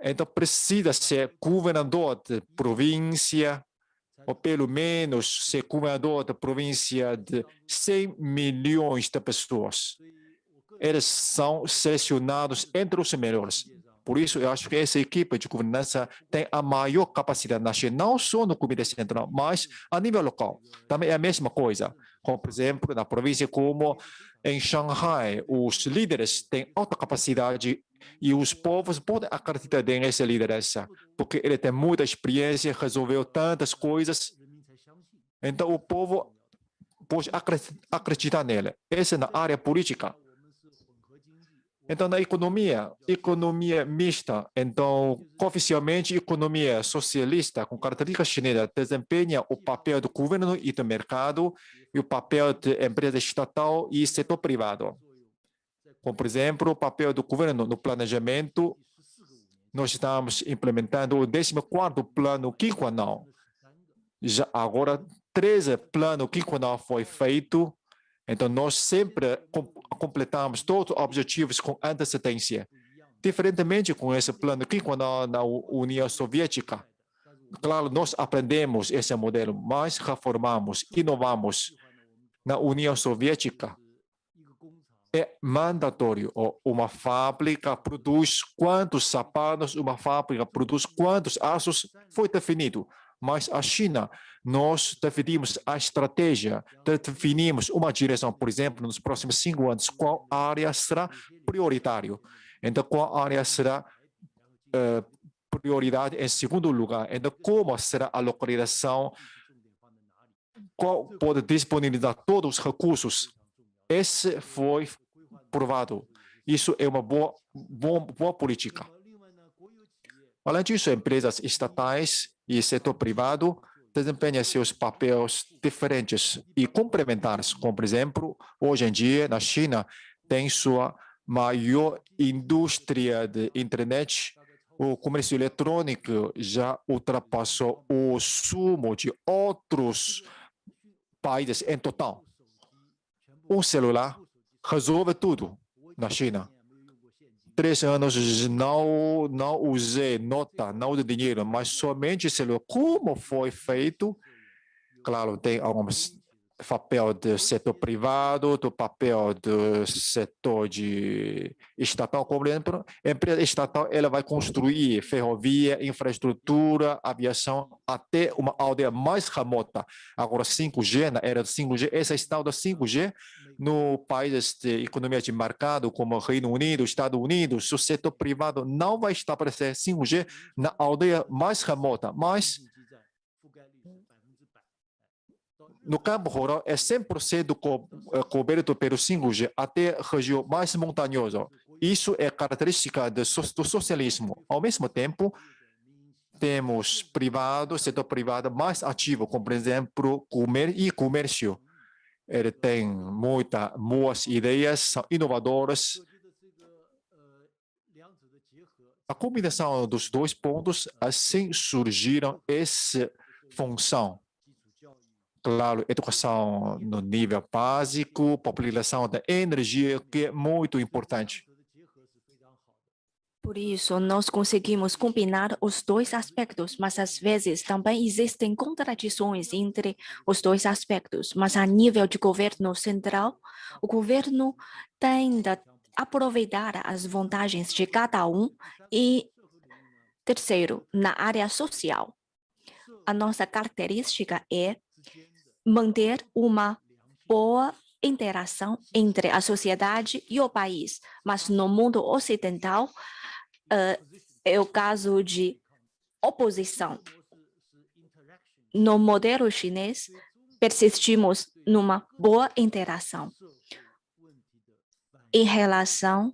Então, precisa ser governador de província, ou pelo menos ser governador da província de 100 milhões de pessoas. Eles são selecionados entre os melhores. Por isso, eu acho que essa equipe de governança tem a maior capacidade na China, não só no Comitê Central, mas a nível local. Também é a mesma coisa. Como, por exemplo, na província como em Shanghai, os líderes têm alta capacidade e os povos podem acreditar nessa liderança, porque ele tem muita experiência, resolveu tantas coisas. Então, o povo pode acreditar nele. Essa é na área política. Então, na economia mista, então, oficialmente, economia socialista com característica chinesa desempenha o papel do governo e do mercado e o papel de empresa estatal e setor privado. Como, por exemplo, o papel do governo no planejamento, nós estamos implementando o 14º plano quinquenal. Já agora, 13 plano quinquenal foi feito. Então, nós sempre completamos todos os objetivos com antecedência. Diferentemente com esse plano quinquenal na União Soviética. Claro, nós aprendemos esse modelo, mas reformamos, inovamos. Na União Soviética, é mandatório. Uma fábrica produz quantos sapatos, uma fábrica produz quantos aços, foi definido. Mas a China, nós definimos a estratégia, definimos uma direção, por exemplo, nos próximos 5 anos, qual área será prioritário. Então, qual área será prioridade em segundo lugar. Então, como será a localização, qual pode disponibilizar todos os recursos. Esse foi provado. Isso é uma boa política. Além disso, empresas estatais e setor privado desempenham seus papéis diferentes e complementares. Como, por exemplo, hoje em dia, na China, tem sua maior indústria de internet. O comércio eletrônico já ultrapassou o sumo de outros países em total. Um celular resolve tudo na China. 3 anos não usei nota, não de dinheiro, mas somente celular. Como foi feito? Claro, tem alguns papel do setor privado, do papel do setor de estatal, como exemplo, a empresa estatal ela vai construir ferrovia, infraestrutura, aviação, até uma aldeia mais remota. Agora, 5G, na era do 5G, essa está do 5G, no países de economia de mercado, como Reino Unido, Estados Unidos, o setor privado não vai estabelecer 5G na aldeia mais remota, mas no campo rural é 100% coberto pelo 5G, até a região mais montanhosa. Isso é característica do socialismo. Ao mesmo tempo, temos setor privado mais ativo, como, por exemplo, comércio. Ele tem muitas boas ideias, são inovadoras. A combinação dos 2 pontos, assim surgiram essa função. Claro, educação no nível básico, popularização da energia, que é muito importante. Por isso, nós conseguimos combinar os 2 aspectos, mas às vezes também existem contradições entre os 2 aspectos. Mas a nível de governo central, o governo tem de aproveitar as vantagens de cada um. E, terceiro, na área social, a nossa característica é manter uma boa interação entre a sociedade e o país, mas no mundo ocidental é o caso de oposição. No modelo chinês, persistimos numa boa interação. Em relação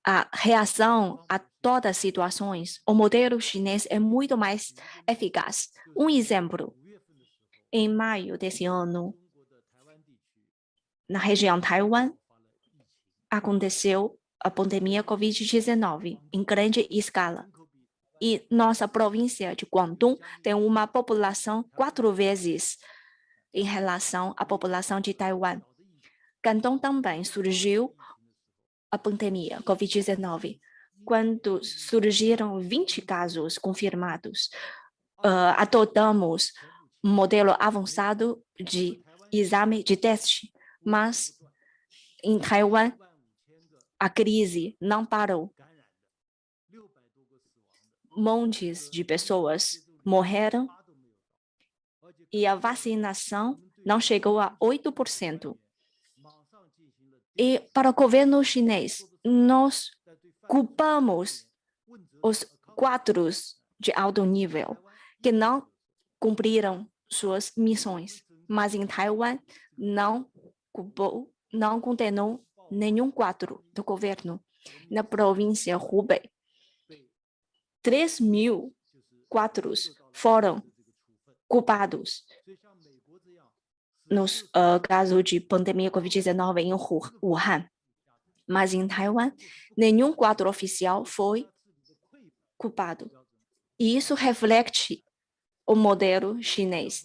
à reação a todas as situações, o modelo chinês é muito mais eficaz. Um exemplo, em maio desse ano, na região Taiwan, aconteceu a pandemia Covid-19 em grande escala. E nossa província de Guangdong tem uma população 4 vezes em relação à população de Taiwan. Cantão também surgiu a pandemia Covid-19. Quando surgiram 20 casos confirmados, adotamos um modelo avançado de exame de teste, mas em Taiwan a crise não parou. Montes de pessoas morreram e a vacinação não chegou a 8%. E para o governo chinês, nós culpamos os quadros de alto nível que não cumpriram suas missões, mas em Taiwan não condenou nenhum quadro do governo. Na província Hubei, 3.000 quadros foram culpados nos casos de pandemia Covid-19 em Wuhan. Mas em Taiwan, nenhum quadro oficial foi culpado. E isso reflete o modelo chinês.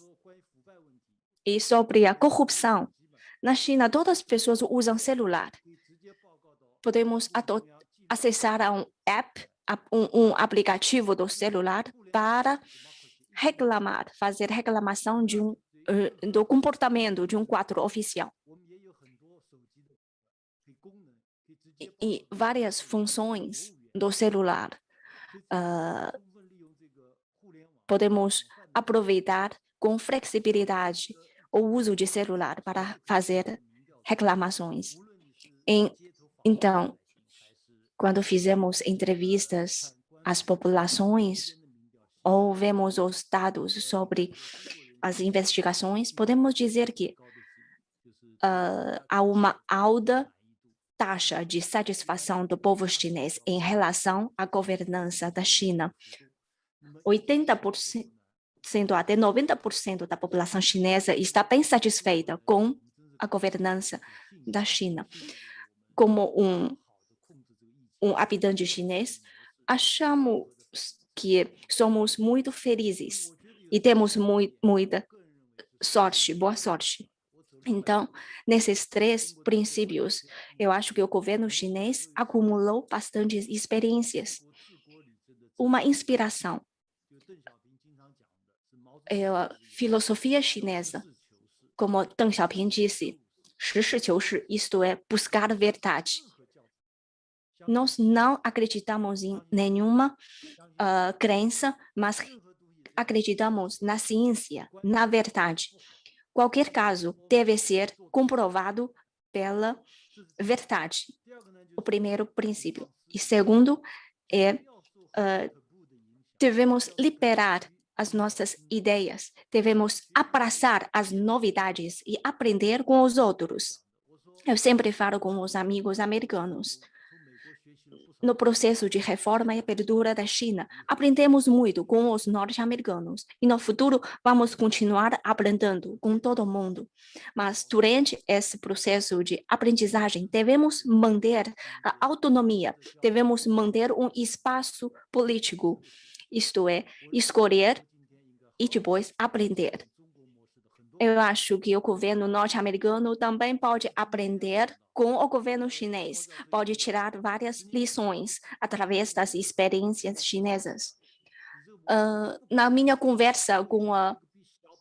E sobre a corrupção, na China, todas as pessoas usam celular. Podemos acessar a um app, um aplicativo do celular para reclamar, fazer reclamação do comportamento de um quadro oficial. E várias funções do celular podemos aproveitar com flexibilidade o uso de celular para fazer reclamações. Então, quando fizemos entrevistas às populações ou vemos os dados sobre as investigações, podemos dizer que há uma alta taxa de satisfação do povo chinês em relação à governança da China. 80% até 90% da população chinesa está bem satisfeita com a governança da China. Como um habitante chinês, achamos que somos muito felizes e temos muita sorte, boa sorte. Então, nesses 3 princípios, eu acho que o governo chinês acumulou bastantes experiências. Uma inspiração é a filosofia chinesa. Como Deng Xiaoping disse, 实事求是, isto é, buscar a verdade. Nós não acreditamos em nenhuma crença, mas acreditamos na ciência, na verdade. Qualquer caso deve ser comprovado pela verdade. O primeiro princípio. E segundo é devemos liberar as nossas ideias, devemos abraçar as novidades e aprender com os outros. Eu sempre falo com os amigos americanos. No processo de reforma e abertura da China, aprendemos muito com os norte-americanos e no futuro vamos continuar aprendendo com todo mundo. Mas durante esse processo de aprendizagem, devemos manter a autonomia, devemos manter um espaço político, isto é, escolher e depois aprender. Eu acho que o governo norte-americano também pode aprender com o governo chinês, pode tirar várias lições através das experiências chinesas. Na minha conversa com a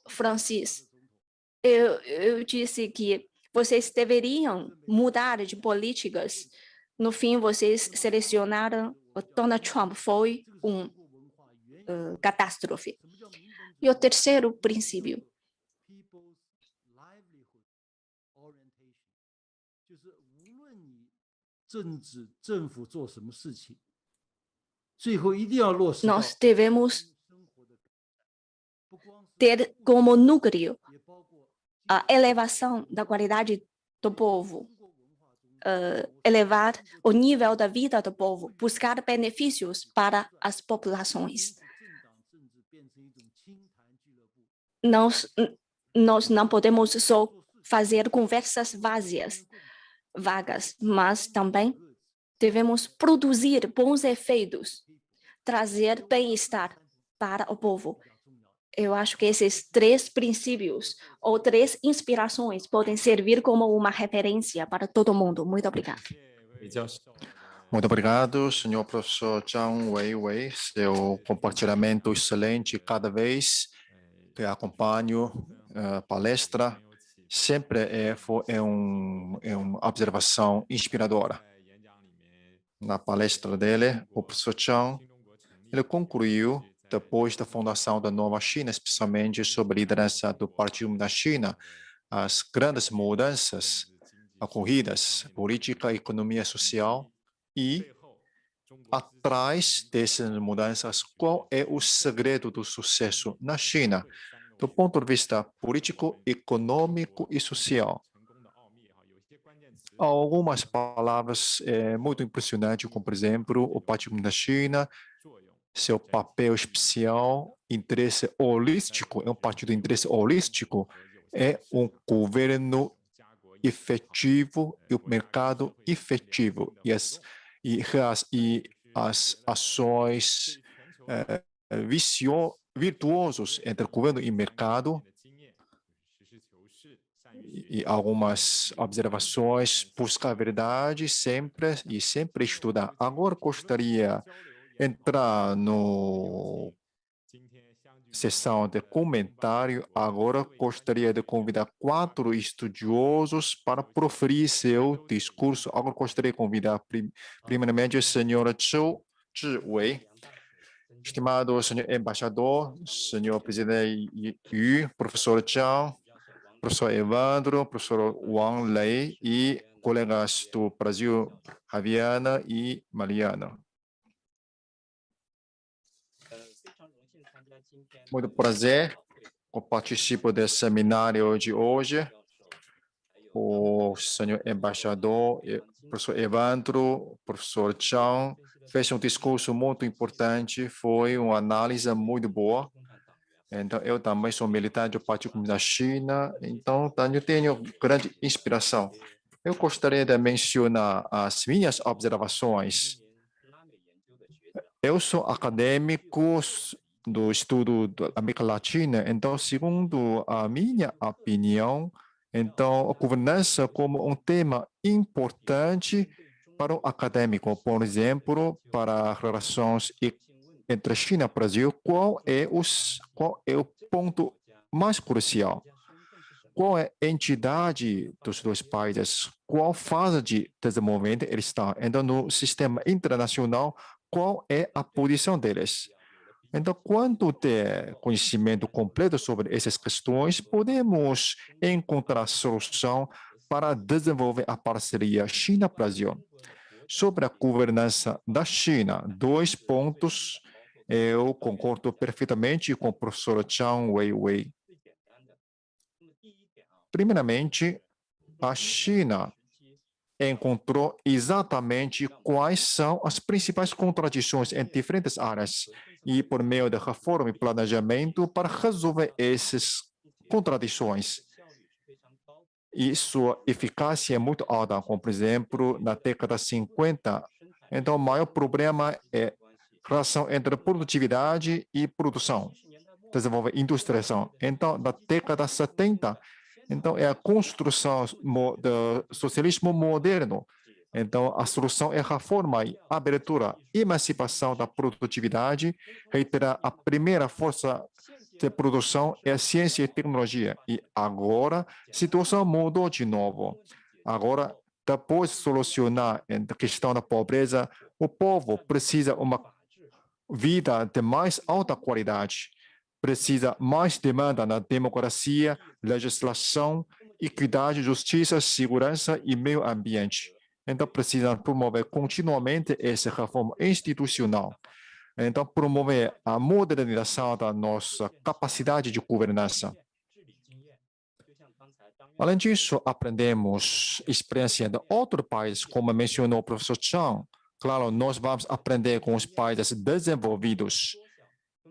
Francis, eu disse que vocês deveriam mudar de políticas. No fim, vocês selecionaram o Donald Trump, foi catástrofe. E o terceiro princípio, Nós devemos ter como núcleo a elevação da qualidade do povo, elevar o nível da vida do povo, buscar benefícios para as populações. Nós não podemos só fazer conversas vagas, mas também devemos produzir bons efeitos, trazer bem-estar para o povo. Eu acho que esses 3 princípios ou 3 inspirações podem servir como uma referência para todo mundo. Muito obrigada. Muito obrigado, senhor professor Zhang Weiwei, seu compartilhamento excelente. Cada vez que acompanho a palestra, sempre é uma observação inspiradora. Na palestra dele, o professor Zhang, ele concluiu, depois da fundação da Nova China, especialmente sob a liderança do Partido da China, as grandes mudanças ocorridas, política, economia, social, e atrás dessas mudanças, qual é o segredo do sucesso na China, do ponto de vista político, econômico e social? Algumas palavras muito impressionantes, como, por exemplo, o Partido da China, seu papel especial, interesse holístico, é um partido de interesse holístico, é um governo efetivo e o mercado efetivo. E as ações virtuosas entre governo e mercado, e algumas observações, buscar a verdade sempre e sempre estudar. Agora gostaria de entrar no sessão de comentário. Agora gostaria de convidar 4 estudiosos para proferir seu discurso. Agora gostaria de convidar primeiramente a senhora Zhou Zhiwei, estimado senhor embaixador, senhor presidente Yu, professor Zhang, professor Evandro, professor Wang Lei e colegas do Brasil, Javiana e Mariana. Muito prazer, eu participo desse seminário de hoje. O senhor embaixador, professor Evandro, professor Zhang, fez um discurso muito importante, foi uma análise muito boa. Então, eu também sou militante do Partido Comunista da China, então eu tenho grande inspiração. Eu gostaria de mencionar as minhas observações. Eu sou acadêmico do estudo da América Latina, então, segundo a minha opinião, então, a governança como um tema importante para o acadêmico, por exemplo, para relações entre China e Brasil, qual é o ponto mais crucial? Qual é a entidade dos 2 países? Qual fase de desenvolvimento eles estão? Então, no sistema internacional, qual é a posição deles? Então, quando ter conhecimento completo sobre essas questões, podemos encontrar solução para desenvolver a parceria China-Brasil. Sobre a governança da China, 2 pontos. Eu concordo perfeitamente com o professor Zhang Weiwei. Primeiramente, a China encontrou exatamente quais são as principais contradições em diferentes áreas e, por meio de reforma e planejamento, para resolver essas contradições. E sua eficácia é muito alta, como, por exemplo, na década de 50. Então, o maior problema é a relação entre produtividade e produção, desenvolver industrialização. Então, na década de 70, então, é a construção do socialismo moderno. Então, a solução é a reforma e abertura, emancipação da produtividade, reiterar a primeira força de produção é a ciência e tecnologia. E agora, a situação mudou de novo. Agora, depois de solucionar a questão da pobreza, o povo precisa de uma vida de mais alta qualidade. Precisa mais demanda na democracia, legislação, equidade, justiça, segurança e meio ambiente. Então, precisa promover continuamente essa reforma institucional. Então, promover a modernização da nossa capacidade de governança. Além disso, aprendemos experiência de outros países, como mencionou o professor Chang. Claro, nós vamos aprender com os países desenvolvidos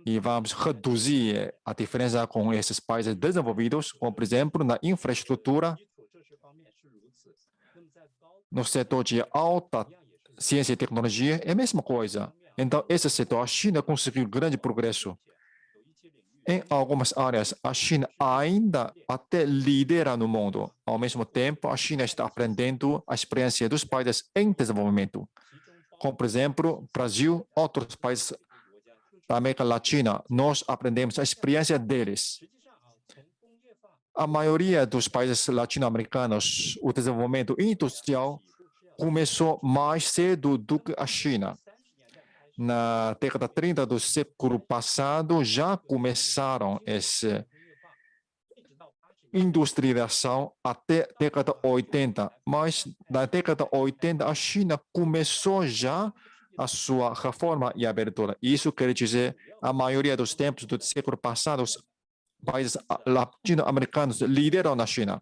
e vamos reduzir a diferença com esses países desenvolvidos, como, por exemplo, na infraestrutura, no setor de alta ciência e tecnologia, é a mesma coisa. Então, esse setor, a China conseguiu grande progresso. Em algumas áreas, a China ainda até lidera no mundo. Ao mesmo tempo, a China está aprendendo a experiência dos países em desenvolvimento, como, por exemplo, Brasil, outros países da América Latina. Nós aprendemos a experiência deles. A maioria dos países latino-americanos, o desenvolvimento industrial começou mais cedo do que a China. Na década 30 do século passado, já começaram essa industrialização até a década 80. Mas na década 80, a China começou já a sua reforma e abertura. Isso quer dizer, a maioria dos tempos do século passado, os países latino-americanos lideram na China.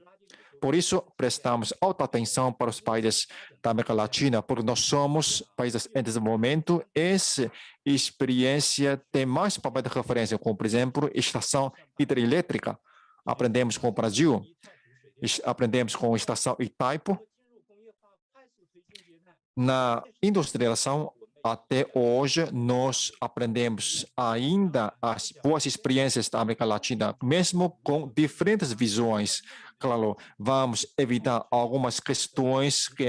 Por isso, prestamos alta atenção para os países da América Latina, porque nós somos países em desenvolvimento. Essa experiência tem mais papel de referência, como, por exemplo, estação hidrelétrica. Aprendemos com o Brasil, aprendemos com a estação Itaipu. Na industrialização, até hoje, nós aprendemos ainda as boas experiências da América Latina, mesmo com diferentes visões. Claro, vamos evitar algumas questões que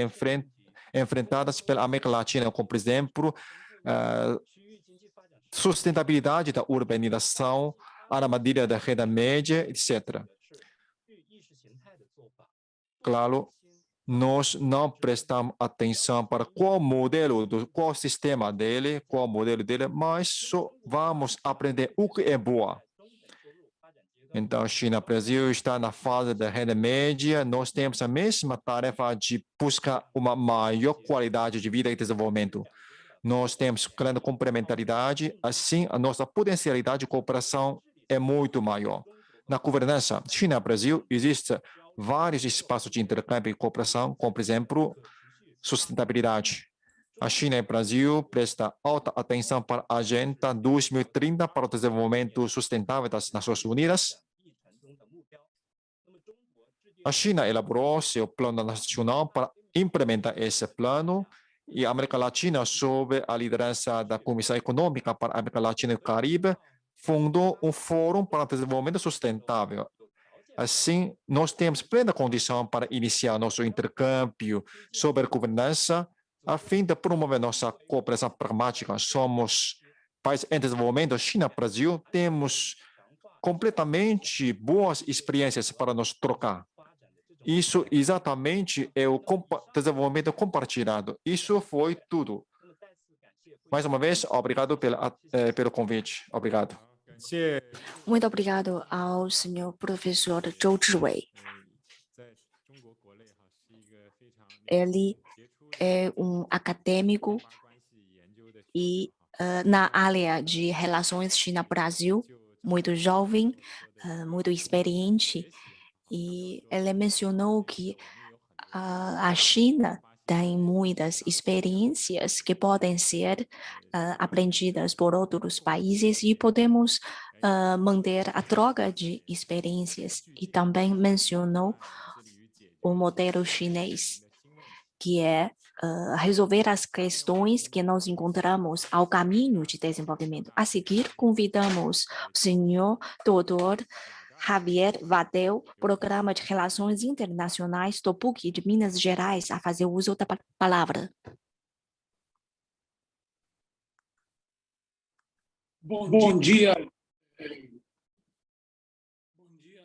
enfrentadas pela América Latina, como, por exemplo, sustentabilidade da urbanização, armadilha da renda média, etc. Claro, nós não prestamos atenção para qual modelo, qual sistema dele, qual modelo dele, mas só vamos aprender o que é boa. Então, China e Brasil está na fase da renda média. Nós temos a mesma tarefa de buscar uma maior qualidade de vida e desenvolvimento. Nós temos grande complementaridade, assim, a nossa potencialidade de cooperação é muito maior. Na governança, China e Brasil, existem vários espaços de intercâmbio e cooperação, como, por exemplo, sustentabilidade. A China e o Brasil prestam alta atenção para a Agenda 2030 para o Desenvolvimento Sustentável das Nações Unidas. A China elaborou seu plano nacional para implementar esse plano e a América Latina, sob a liderança da Comissão Econômica para a América Latina e o Caribe, fundou um Fórum para o Desenvolvimento Sustentável. Assim, nós temos plena condição para iniciar nosso intercâmbio sobre governança, a fim de promover nossa cooperação pragmática. Somos países em desenvolvimento, China e Brasil, temos completamente boas experiências para nos trocar. Isso exatamente é o desenvolvimento compartilhado. Isso foi tudo. Mais uma vez, obrigado pelo convite. Obrigado. Muito obrigado ao senhor professor Zhou Zhiwei. Ele é um acadêmico e na área de relações China-Brasil, muito jovem, muito experiente, e ele mencionou que a China tem muitas experiências que podem ser aprendidas por outros países e podemos manter a troca de experiências. E também mencionou o modelo chinês, que é resolver as questões que nós encontramos ao caminho de desenvolvimento. A seguir, convidamos o senhor doutor Javier Vadel, Programa de Relações Internacionais do PUC de Minas Gerais, a fazer uso da palavra. Bom dia. Bom dia,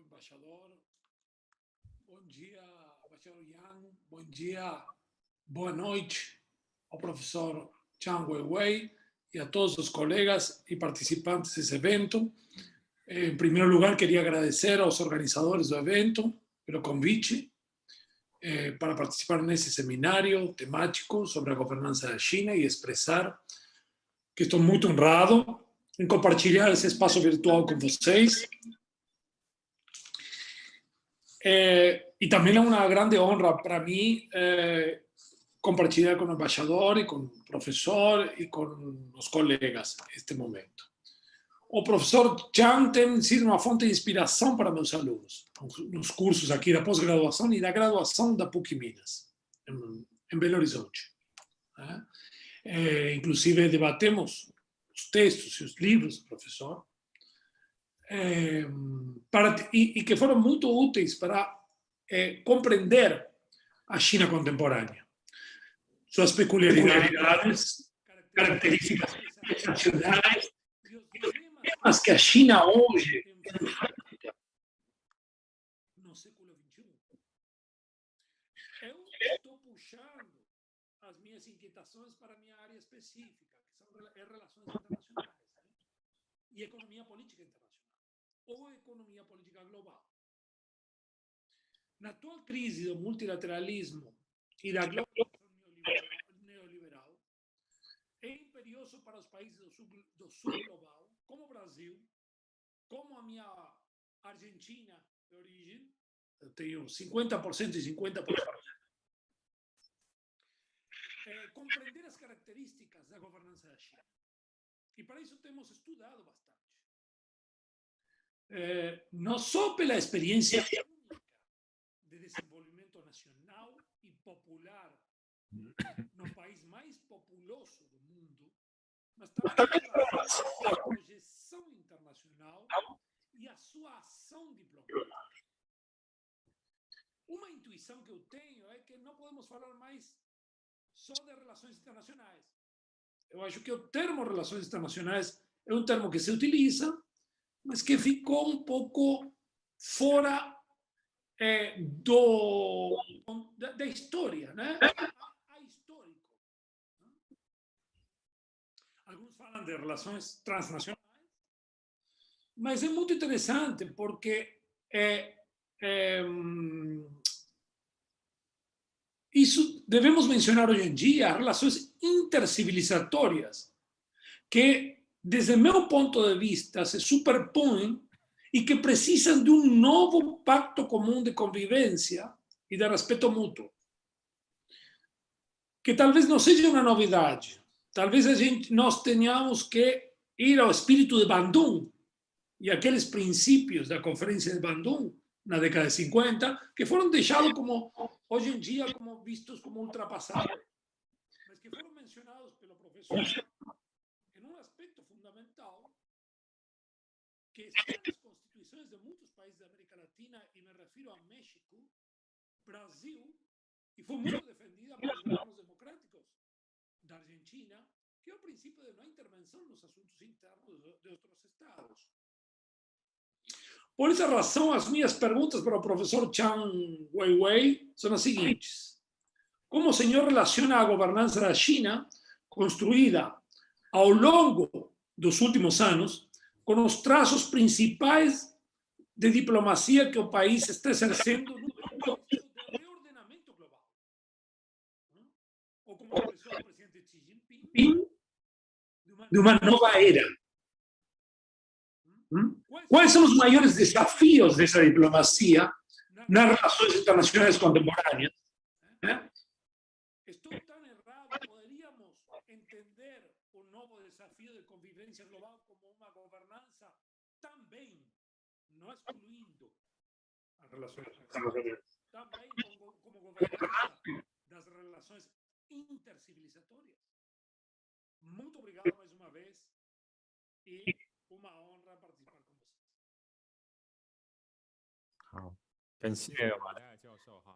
embaixador. Bom dia, embaixador Yang. Bom dia, boa noite ao professor Chang Weiwei e a todos os colegas e participantes desse evento. Em primeiro lugar, queria agradecer aos organizadores do evento pelo convite. para participar nesse seminário temático sobre a governança da China e expressar que estou muito honrado em compartilhar esse espaço virtual com vocês. E também é uma grande honra para mim compartilhar com o embaixador e com o professor e com os colegas este momento. O professor Chang tem sido uma fonte de inspiração para meus alunos, nos cursos aqui da pós-graduação e da graduação da PUC Minas, em Belo Horizonte. Inclusive, debatemos os textos e os livros do professor, e que foram muito úteis para compreender a China contemporânea, suas peculiaridades, características excepcionais, mas que a China hoje enfrenta no século XXI. Eu estou puxando as minhas inquietações para a minha área específica, que são relações internacionais, e economia política internacional, ou economia política global. Na atual crise do multilateralismo e da globalização neoliberal, é imperioso para os países do sul global, como o Brasil, como a minha Argentina de origem, eu tenho 50% e 50%, compreender as características da governança da China. E para isso temos estudado bastante. Não só pela experiência única de desenvolvimento nacional e popular no país mais populoso do mundo, mas também pela sua projeção internacional e a sua ação diplomática. Uma intuição que eu tenho é que não podemos falar mais só de relações internacionais. Eu acho que o termo relações internacionais é um termo que se utiliza, mas que ficou um pouco fora da história, né? Ahistórico. Alguns falam de relações transnacionais, mas é muito interessante porque isso devemos mencionar hoje em dia, as relações intercivilizatórias, que, desde meu ponto de vista, se superpõem e que precisam de um novo pacto comum de convivência e de respeito mútuo. Que talvez não seja uma novidade. Talvez nós tenhamos que ir ao espírito de Bandung e aqueles princípios da Conferência de Bandung, na década de 50, que foram deixados como, hoje em dia, como vistos como ultrapassados, mas que foram mencionados pelo professor em um aspecto fundamental, que está nas constituições de muitos países da América Latina, e me refiro a México, Brasil, e foi muito defendida pelos governos democráticos da Argentina, que é o princípio de não intervenção nos assuntos internos de outros estados. Por essa razão, as minhas perguntas para o professor Chang Weiwei são as seguintes. Como o senhor relaciona a governança da China, construída ao longo dos últimos anos, com os traços principais de diplomacia que o país está exercendo no processo de reordenamento global? Ou como expressou o presidente Xi Jinping, de uma nova era. Quais são os maiores desafios dessa diplomacia nas relações internacionais contemporâneas? Estou tão errado, poderíamos entender o novo desafio de convivência global como uma governança também, não excluindo as relações internacionais, também como governança das relações intercivilizatórias. Muito obrigado mais uma vez e uma honra participar com vocês.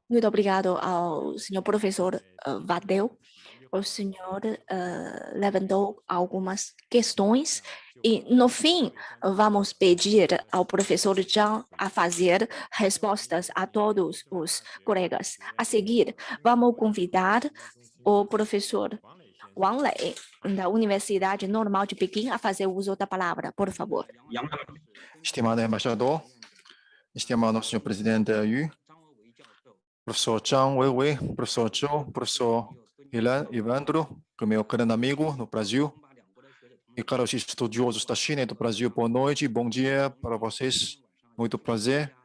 Muito obrigado ao senhor professor Vadel. O senhor levantou algumas questões e, no fim, vamos pedir ao professor Zhang a fazer respostas a todos os colegas. A seguir, vamos convidar o professor Wang Lei, da Universidade Normal de Pequim, a fazer uso da palavra, por favor. Estimado embaixador, estimado senhor presidente Yu, Professor Zhang Weiwei, professor Zhou, professor Ivandro, que é meu grande amigo no Brasil, e caros estudiosos da China e do Brasil, boa noite, bom dia para vocês. Muito prazer.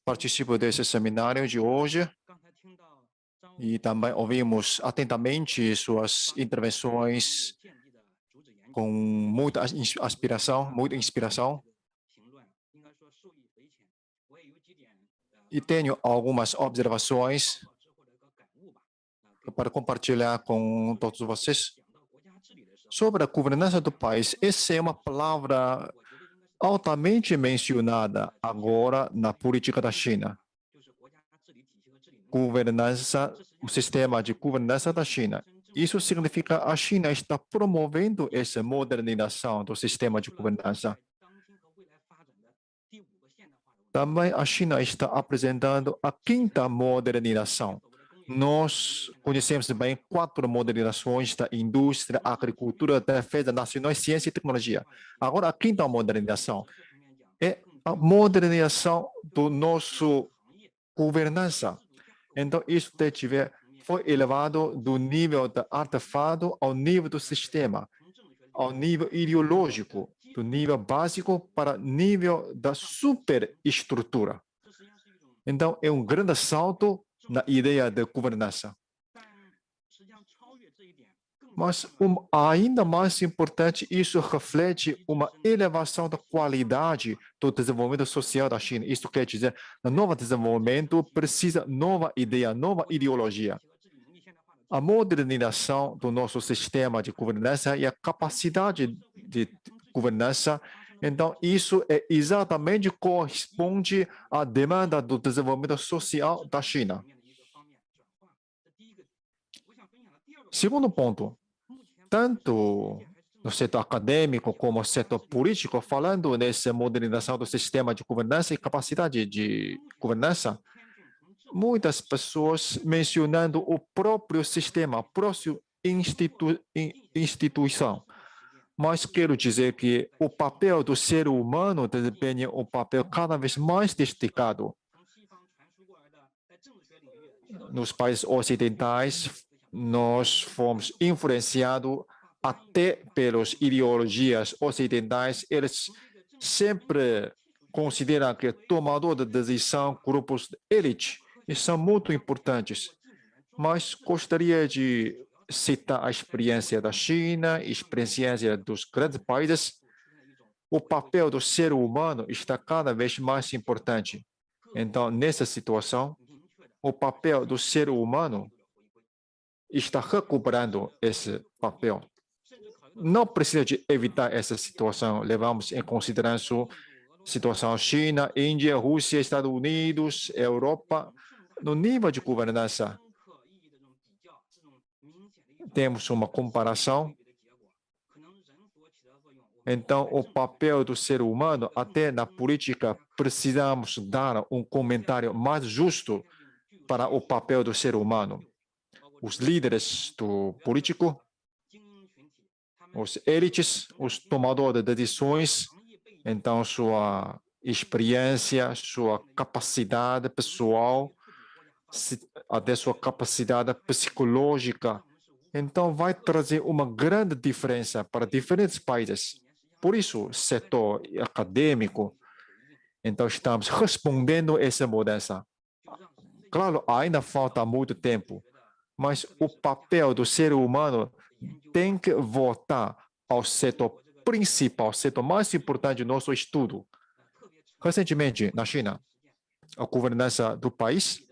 Participo desse seminário de hoje e também ouvimos atentamente suas intervenções com muita inspiração. E tenho algumas observações para compartilhar com todos vocês. Sobre a governança do país, essa é uma palavra altamente mencionada agora na política da China. Governança, o sistema de governança da China. Isso significa que a China está promovendo essa modernização do sistema de governança. Também a China está apresentando a quinta modernização. Nós conhecemos bem 4 modernizações da indústria, agricultura, defesa nacional, ciência e tecnologia. Agora, a quinta modernização é a modernização do nosso governança. Então, isso foi elevado do nível do artefato ao nível do sistema, ao nível ideológico, do nível básico para o nível da superestrutura. Então, é um grande salto na ideia de governança. Mas, ainda mais importante, isso reflete uma elevação da qualidade do desenvolvimento social da China. Isso quer dizer, o novo desenvolvimento precisa de nova ideia, nova ideologia. A modernização do nosso sistema de governança e a capacidade de governança, então, isso exatamente corresponde à demanda do desenvolvimento social da China. Segundo ponto, tanto no setor acadêmico como no setor político, falando nessa modernização do sistema de governança e capacidade de governança, muitas pessoas mencionando o próprio sistema, a própria instituição. Mas quero dizer que o papel do ser humano desempenha um papel cada vez mais destacado. Nos países ocidentais, nós fomos influenciados até pelas ideologias ocidentais. Eles sempre consideram que tomador de decisão, grupos de elite, são muito importantes. Mas gostaria de citar a experiência da China, a experiência dos grandes países. O papel do ser humano está cada vez mais importante. Então, nessa situação, o papel do ser humano está recuperando esse papel. Não precisa de evitar essa situação. Levamos em consideração a situação China, Índia, Rússia, Estados Unidos, Europa. No nível de governança, temos uma comparação. Então, o papel do ser humano, até na política, precisamos dar um comentário mais justo para o papel do ser humano. Os líderes do político, os elites, os tomadores de decisões, então sua experiência, sua capacidade pessoal, até sua capacidade psicológica, então vai trazer uma grande diferença para diferentes países. Por isso, setor acadêmico, então estamos respondendo a essa mudança. Claro, ainda falta muito tempo, mas o papel do ser humano tem que voltar ao setor principal, setor mais importante do nosso estudo. Recentemente, na China, a governança do país,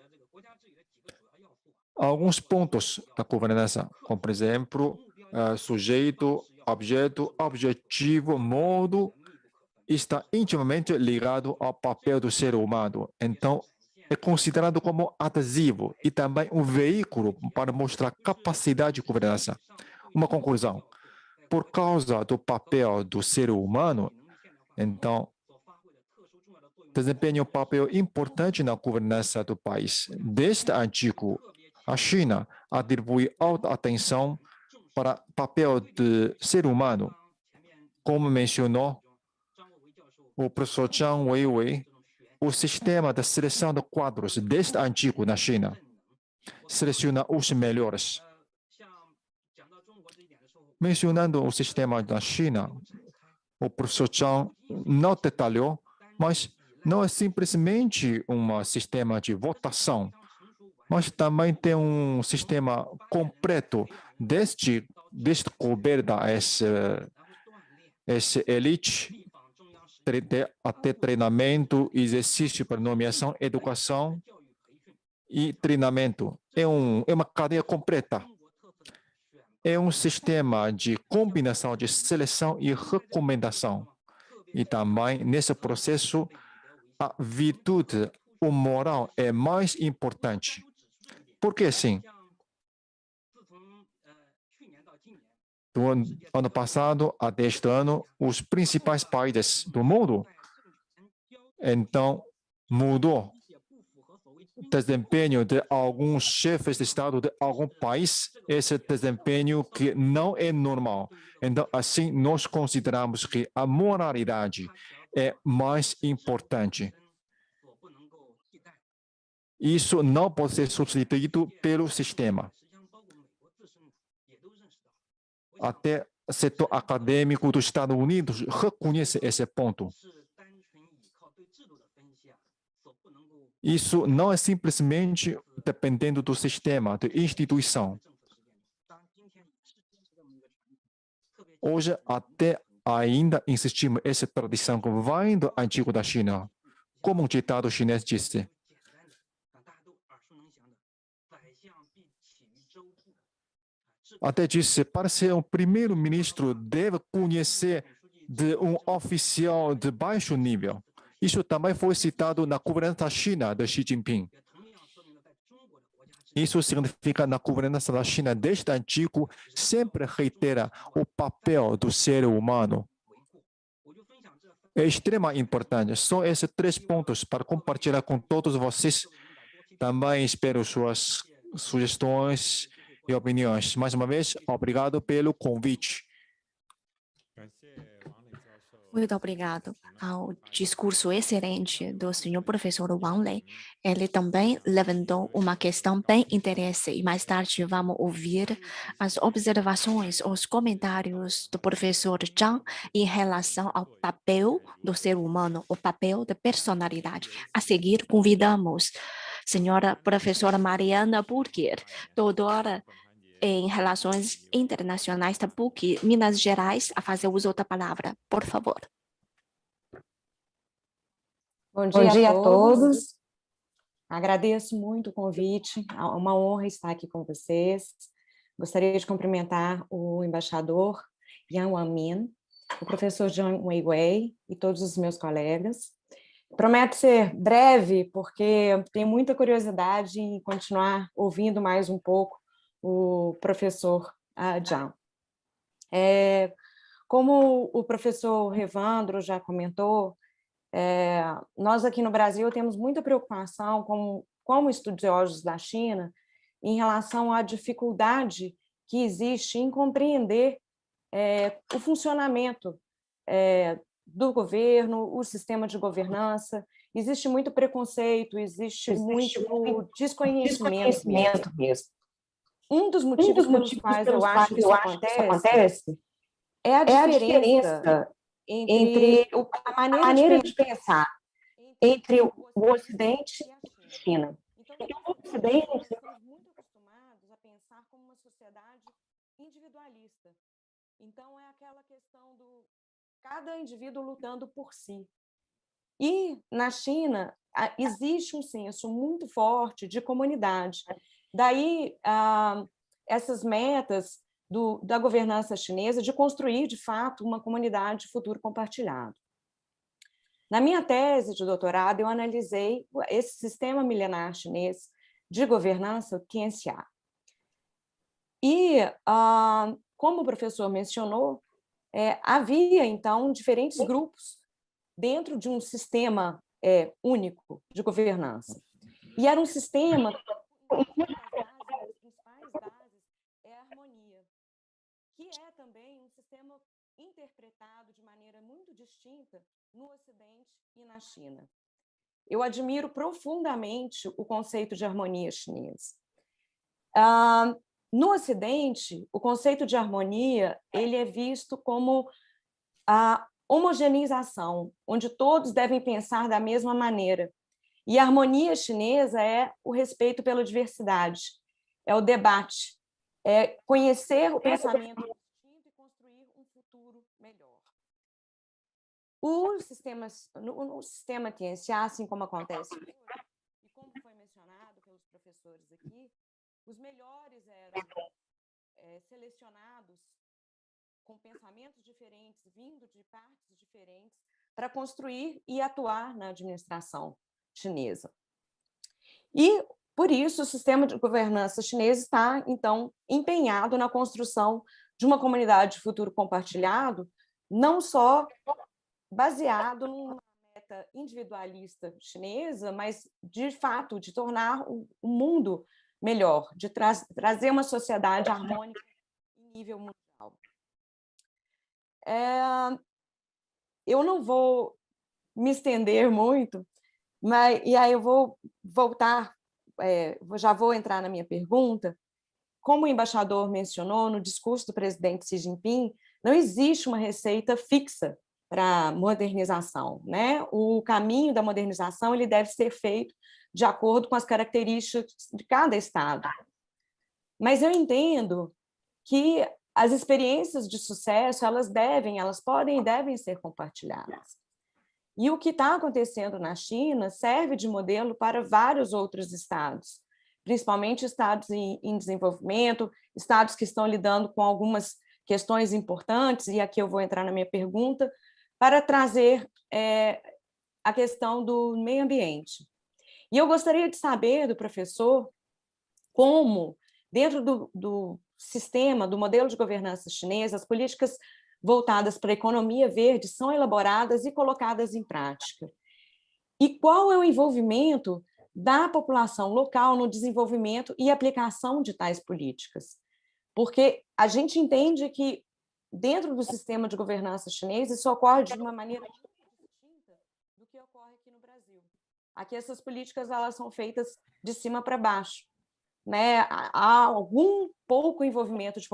alguns pontos da governança, como, por exemplo, sujeito, objeto, objetivo, modo, está intimamente ligado ao papel do ser humano. Então, é considerado como adesivo e também um veículo para mostrar capacidade de governança. Uma conclusão. Por causa do papel do ser humano, então, desempenha um papel importante na governança do país. Desde antigo, a China atribui alta atenção para o papel do ser humano. Como mencionou o professor Zhang Weiwei, o sistema de seleção de quadros desde antigo na China seleciona os melhores. Mencionando o sistema da China, o professor Zhang não detalhou, mas não é simplesmente um sistema de votação, mas também tem um sistema completo, desde governo essa elite, até treinamento, exercício para nomeação, educação e treinamento. É uma cadeia completa. É um sistema de combinação de seleção e recomendação. E também, nesse processo, a virtude, o moral é mais importante. Por que assim? Do ano passado até este ano, os principais países do mundo, então, mudou o desempenho de alguns chefes de Estado de algum país, esse desempenho que não é normal. Então, assim, nós consideramos que a moralidade é mais importante. Isso não pode ser substituído pelo sistema. Até o setor acadêmico dos Estados Unidos reconhece esse ponto. Isso não é simplesmente dependendo do sistema, da instituição. Hoje, até ainda insistimos nessa tradição que vem do antigo da China. Como um ditado chinês disse, até disse, para ser um primeiro-ministro, deve conhecer de um oficial de baixo nível. Isso também foi citado na governança da China, de Xi Jinping. Isso significa, na governança da China, desde antigo, sempre reitera o papel do ser humano. É extremamente importante. São esses 3 pontos para compartilhar com todos vocês. Também espero suas sugestões e opiniões. Mais uma vez, obrigado pelo convite. Muito obrigado ao discurso excelente do senhor professor Wang Lei. Ele também levantou uma questão bem interessante e mais tarde vamos ouvir as observações, os comentários do professor Zhang em relação ao papel do ser humano, o papel da personalidade. A seguir, convidamos a senhora professora Mariana Burger, doutora em Relações Internacionais da PUC, Minas Gerais, a fazer uso da palavra. Por favor. Bom dia a todos. Agradeço muito o convite. É uma honra estar aqui com vocês. Gostaria de cumprimentar o embaixador Yang Wanmin, o professor Zhang Weiwei e todos os meus colegas. Prometo ser breve, porque tenho muita curiosidade em continuar ouvindo mais um pouco o professor Zhang. Como o professor Evandro já comentou, nós aqui no Brasil temos muita preocupação como estudiosos da China em relação à dificuldade que existe em compreender o funcionamento do governo, o sistema de governança. Existe muito preconceito, existe muito desconhecimento mesmo. Um dos motivos pelos quais eu acho que isso acontece é a diferença entre a maneira de pensar entre o Ocidente e a China. Então, o Ocidente, nós estamos muito acostumados a pensar como uma sociedade individualista. Então, é aquela questão do cada indivíduo lutando por si. E, na China, existe um senso muito forte de comunidade. Daí, essas metas da governança chinesa de construir, de fato, uma comunidade de futuro compartilhado. Na minha tese de doutorado, eu analisei esse sistema milenar chinês de governança, o Tianxia. E, como o professor mencionou, havia, então, diferentes grupos dentro de um sistema único de governança. E era um sistema interpretado de maneira muito distinta no Ocidente e na China. Eu admiro profundamente o conceito de harmonia chinês. No Ocidente, o conceito de harmonia ele é visto como a homogeneização, onde todos devem pensar da mesma maneira. E a harmonia chinesa é o respeito pela diversidade, é o debate, é conhecer o pensamento distinto e construir um futuro melhor. No sistema TNCA, assim como acontece hoje, e como foi mencionado pelos professores aqui, os melhores eram selecionados com pensamentos diferentes, vindo de partes diferentes, para construir e atuar na administração chinesa. E, por isso, o sistema de governança chinês está, então, empenhado na construção de uma comunidade de futuro compartilhado, não só baseado numa meta individualista chinesa, mas, de fato, de tornar o mundo melhor, de trazer uma sociedade harmônica em nível mundial. Eu não vou me estender muito, e aí eu vou voltar, já vou entrar na minha pergunta. Como o embaixador mencionou no discurso do presidente Xi Jinping, não existe uma receita fixa para a modernização, né? O caminho da modernização ele deve ser feito de acordo com as características de cada estado. Mas eu entendo que as experiências de sucesso, elas podem e devem ser compartilhadas. E o que está acontecendo na China serve de modelo para vários outros estados, principalmente estados em desenvolvimento, estados que estão lidando com algumas questões importantes, e aqui eu vou entrar na minha pergunta, para trazer a questão do meio ambiente. E eu gostaria de saber do professor como, dentro do sistema, do modelo de governança chinesa, as políticas voltadas para a economia verde são elaboradas e colocadas em prática. E qual é o envolvimento da população local no desenvolvimento e aplicação de tais políticas? Porque a gente entende que, dentro do sistema de governança chinês, isso ocorre de uma maneira muito distinta do que ocorre aqui no Brasil. Aqui essas políticas elas são feitas de cima para baixo, né? Há algum pouco envolvimento de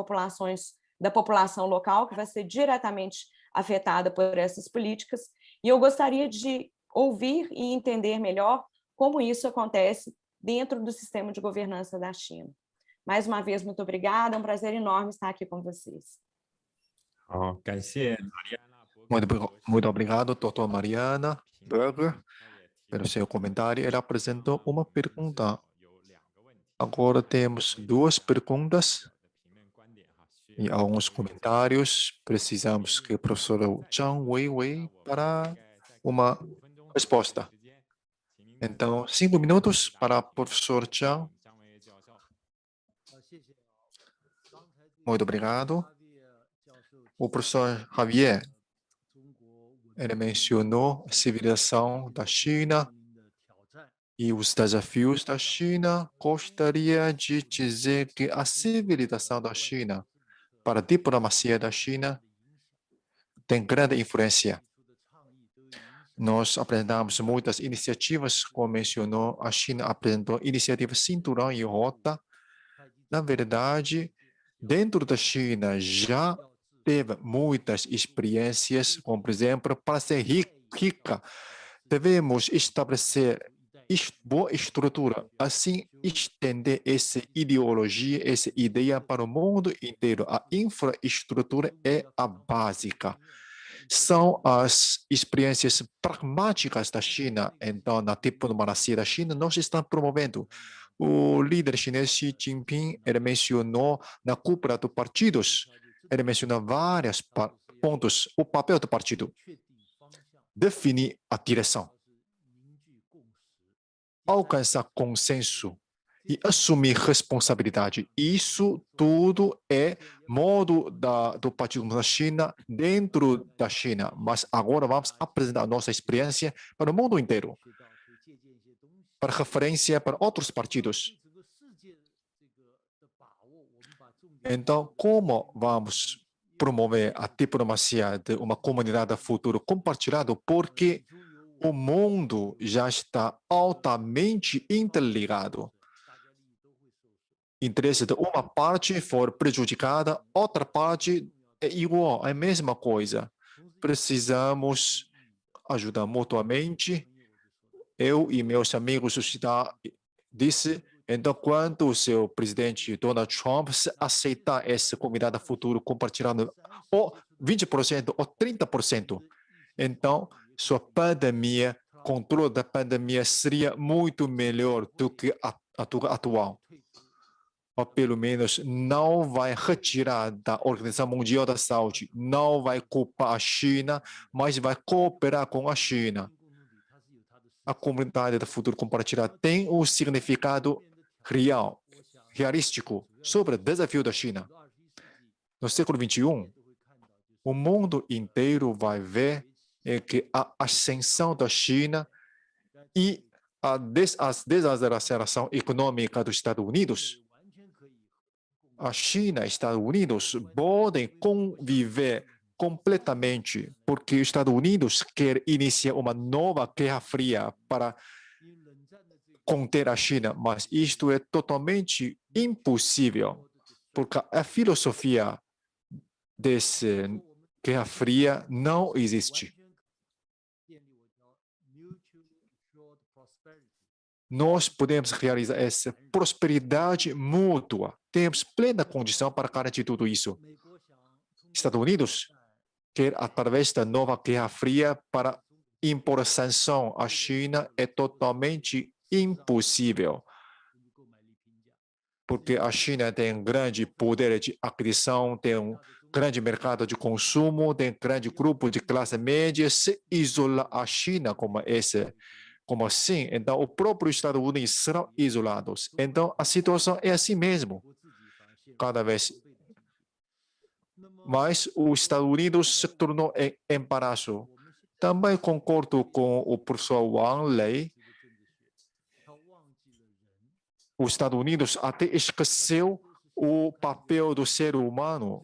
da população local que vai ser diretamente afetada por essas políticas, e eu gostaria de ouvir e entender melhor como isso acontece dentro do sistema de governança da China. Mais uma vez, muito obrigada, é um prazer enorme estar aqui com vocês. Muito obrigado, doutora Mariana Berger, pelo seu comentário. Ela apresentou uma pergunta. Agora temos duas perguntas e alguns comentários. Precisamos que o professor Zhang Weiwei para uma resposta. Então, 5 minutos para o professor Zhang. Muito obrigado. O professor Javier, ele mencionou a civilização da China e os desafios da China. Gostaria de dizer que a civilização da China para a diplomacia da China tem grande influência. Nós apresentamos muitas iniciativas, como mencionou, a China apresentou a iniciativa Cinturão e Rota. Na verdade, dentro da China já teve muitas experiências, como, por exemplo, para ser rica, devemos estabelecer boa estrutura, assim estender essa ideologia, essa ideia para o mundo inteiro. A infraestrutura é a básica. São as experiências pragmáticas da China. Então, na diplomacia da China, nós estamos promovendo. O líder chinês Xi Jinping, ele mencionou na cúpula dos partidos, ele mencionou vários pontos. O papel do partido: definir a direção, alcançar consenso e assumir responsabilidade. Isso tudo é modo do Partido da China dentro da China. Mas agora vamos apresentar a nossa experiência para o mundo inteiro, para referência para outros partidos. Então, como vamos promover a diplomacia de uma comunidade futuro compartilhada? Porque o mundo já está altamente interligado. interesse de uma parte for prejudicada, outra parte é igual, é a mesma coisa. Precisamos ajudar mutuamente. Eu e meus amigos já disse, então, quando o seu presidente Donald Trump aceitar esse convidado futuro compartilhando ou 20% ou 30%, então, sua pandemia, controle da pandemia seria muito melhor do que a atual. Ou pelo menos não vai retirar da Organização Mundial da Saúde, não vai culpar a China, mas vai cooperar com a China. A comunidade do futuro compartilhado tem um significado real, realístico, sobre o desafio da China. No século XXI, o mundo inteiro vai ver que a ascensão da China e a desaceleração econômica dos Estados Unidos, a China e Estados Unidos podem conviver completamente, porque os Estados Unidos quer iniciar uma nova guerra fria para conter a China, mas isto é totalmente impossível, porque a filosofia dessa guerra fria não existe. Nós podemos realizar essa prosperidade mútua. Temos plena condição para garantir tudo isso. Estados Unidos quer, através da nova Guerra Fria, para impor sanção à China é totalmente impossível. Porque a China tem um grande poder de aquisição, tem um grande mercado de consumo, tem um grande grupo de classe média. Se isolar a China como assim, então o próprio Estados Unidos serão isolados. Então a situação é assim mesmo. Cada vez mais os Estados Unidos se tornou em embaraço. Também concordo com o professor Wang Lei. Os Estados Unidos até esqueceu o papel do ser humano,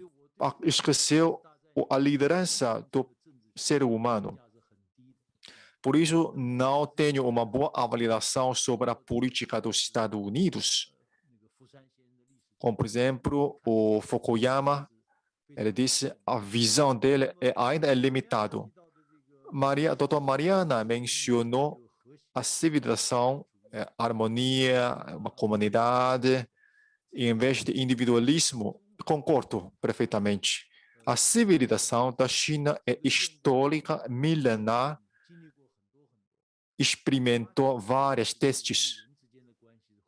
esqueceu a liderança do ser humano. Por isso, não tenho uma boa avaliação sobre a política dos Estados Unidos. Como, por exemplo, o Fukuyama, ele disse que a visão dele ainda é limitada. A doutora Mariana mencionou a civilização, a harmonia, uma comunidade, em vez de individualismo. Concordo perfeitamente. A civilização da China é histórica, milenar, experimentou vários testes.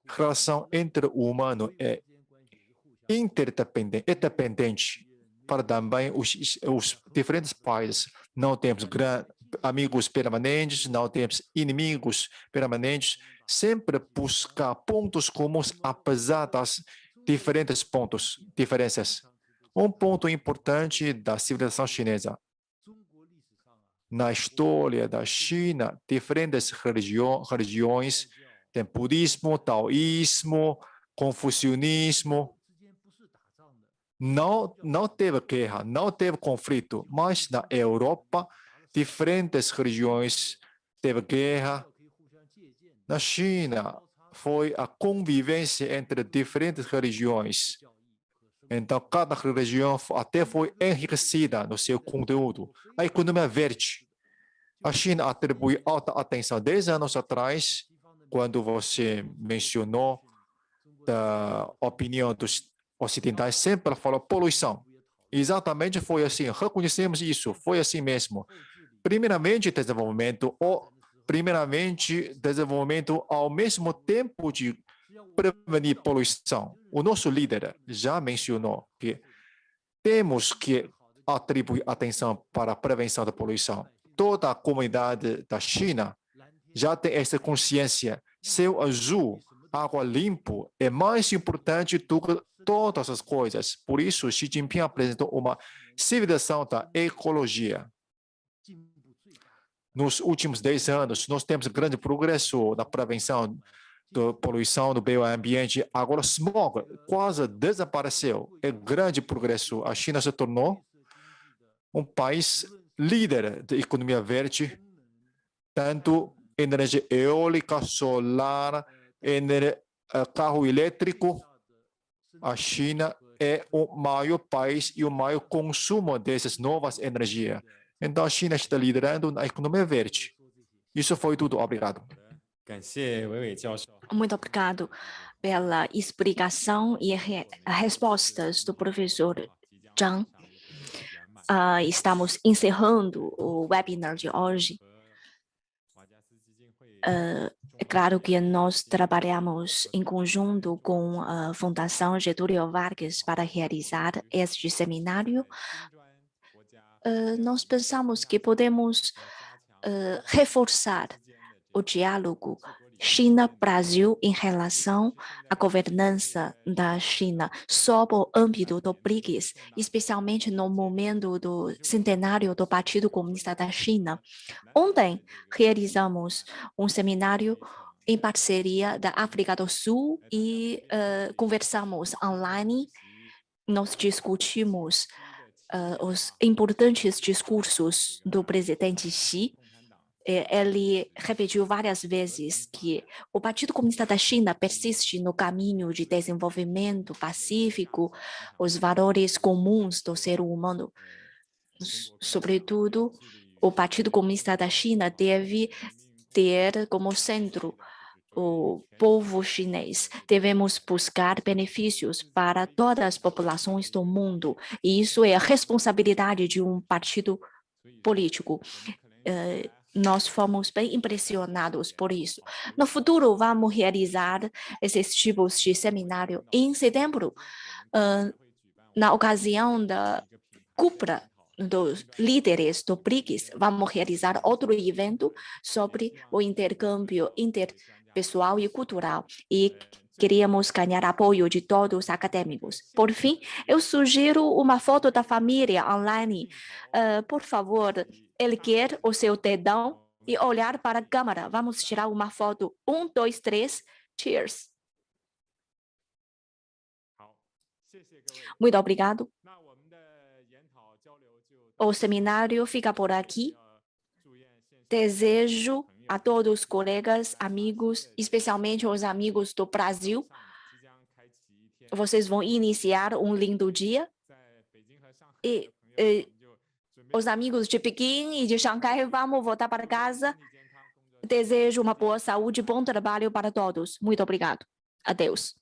A relação entre o humano é interdependente para também os diferentes países. Não temos amigos permanentes, não temos inimigos permanentes. Sempre buscar pontos comuns, apesar das diferenças. Um ponto importante da civilização chinesa. Na história da China, diferentes religiões, tem budismo, taoísmo, confucionismo. Não teve guerra, não teve conflito, mas na Europa, diferentes religiões teve guerra. Na China, foi a convivência entre diferentes religiões. Então, cada religião até foi enriquecida no seu conteúdo. A economia verde. A China atribui alta atenção 10 anos atrás, quando você mencionou da opinião dos ocidentais, sempre falou poluição. Exatamente foi assim, reconhecemos isso, foi assim mesmo. Primeiramente, desenvolvimento ao mesmo tempo de prevenir poluição. O nosso líder já mencionou que temos que atribuir atenção para a prevenção da poluição. Toda a comunidade da China já tem essa consciência. Céu azul, água limpa é mais importante do que todas as coisas. Por isso, Xi Jinping apresentou uma civilização da ecologia. Nos últimos 10 anos, nós temos grande progresso na prevenção da poluição do meio ambiente. Agora, smog quase desapareceu. É grande progresso. A China se tornou um país líder da economia verde, tanto energia eólica, solar, carro elétrico. a China é o maior país e o maior consumo dessas novas energias. Então, a China está liderando na economia verde. Isso foi tudo. Obrigado. 感谢伟伟教授。 Muito obrigado pela explicação e respostas do professor Zhang. Estamos encerrando o webinar de hoje. É claro que nós trabalhamos em conjunto com a Fundação Getúlio Vargas para realizar este seminário. Nós pensamos que podemos reforçar o diálogo China-Brasil em relação à governança da China sob o âmbito do BRICS, especialmente no momento do centenário do Partido Comunista da China. Ontem, realizamos um seminário em parceria da África do Sul e conversamos online. Nós discutimos os importantes discursos do presidente Xi. Ele repetiu várias vezes que o Partido Comunista da China persiste no caminho de desenvolvimento pacífico, os valores comuns do ser humano. Sobretudo, o Partido Comunista da China deve ter como centro o povo chinês. Devemos buscar benefícios para todas as populações do mundo, e isso é a responsabilidade de um partido político. Nós fomos bem impressionados por isso. No futuro, vamos realizar esses tipos de seminário em setembro, na ocasião da cúpula dos líderes do BRICS. Vamos realizar outro evento sobre o intercâmbio interpessoal e cultural, e queríamos ganhar apoio de todos os acadêmicos. Por fim, eu sugiro uma foto da família online. Por favor, erguer o seu dedão e olhar para a câmera. Vamos tirar uma foto. 1, 2, 3, cheers. Muito obrigado. O seminário fica por aqui. Desejo a todos os colegas, amigos, especialmente os amigos do Brasil, vocês vão iniciar um lindo dia. E os amigos de Pequim e de Xangai, vamos voltar para casa. Desejo uma boa saúde e bom trabalho para todos. Muito obrigado. Adeus.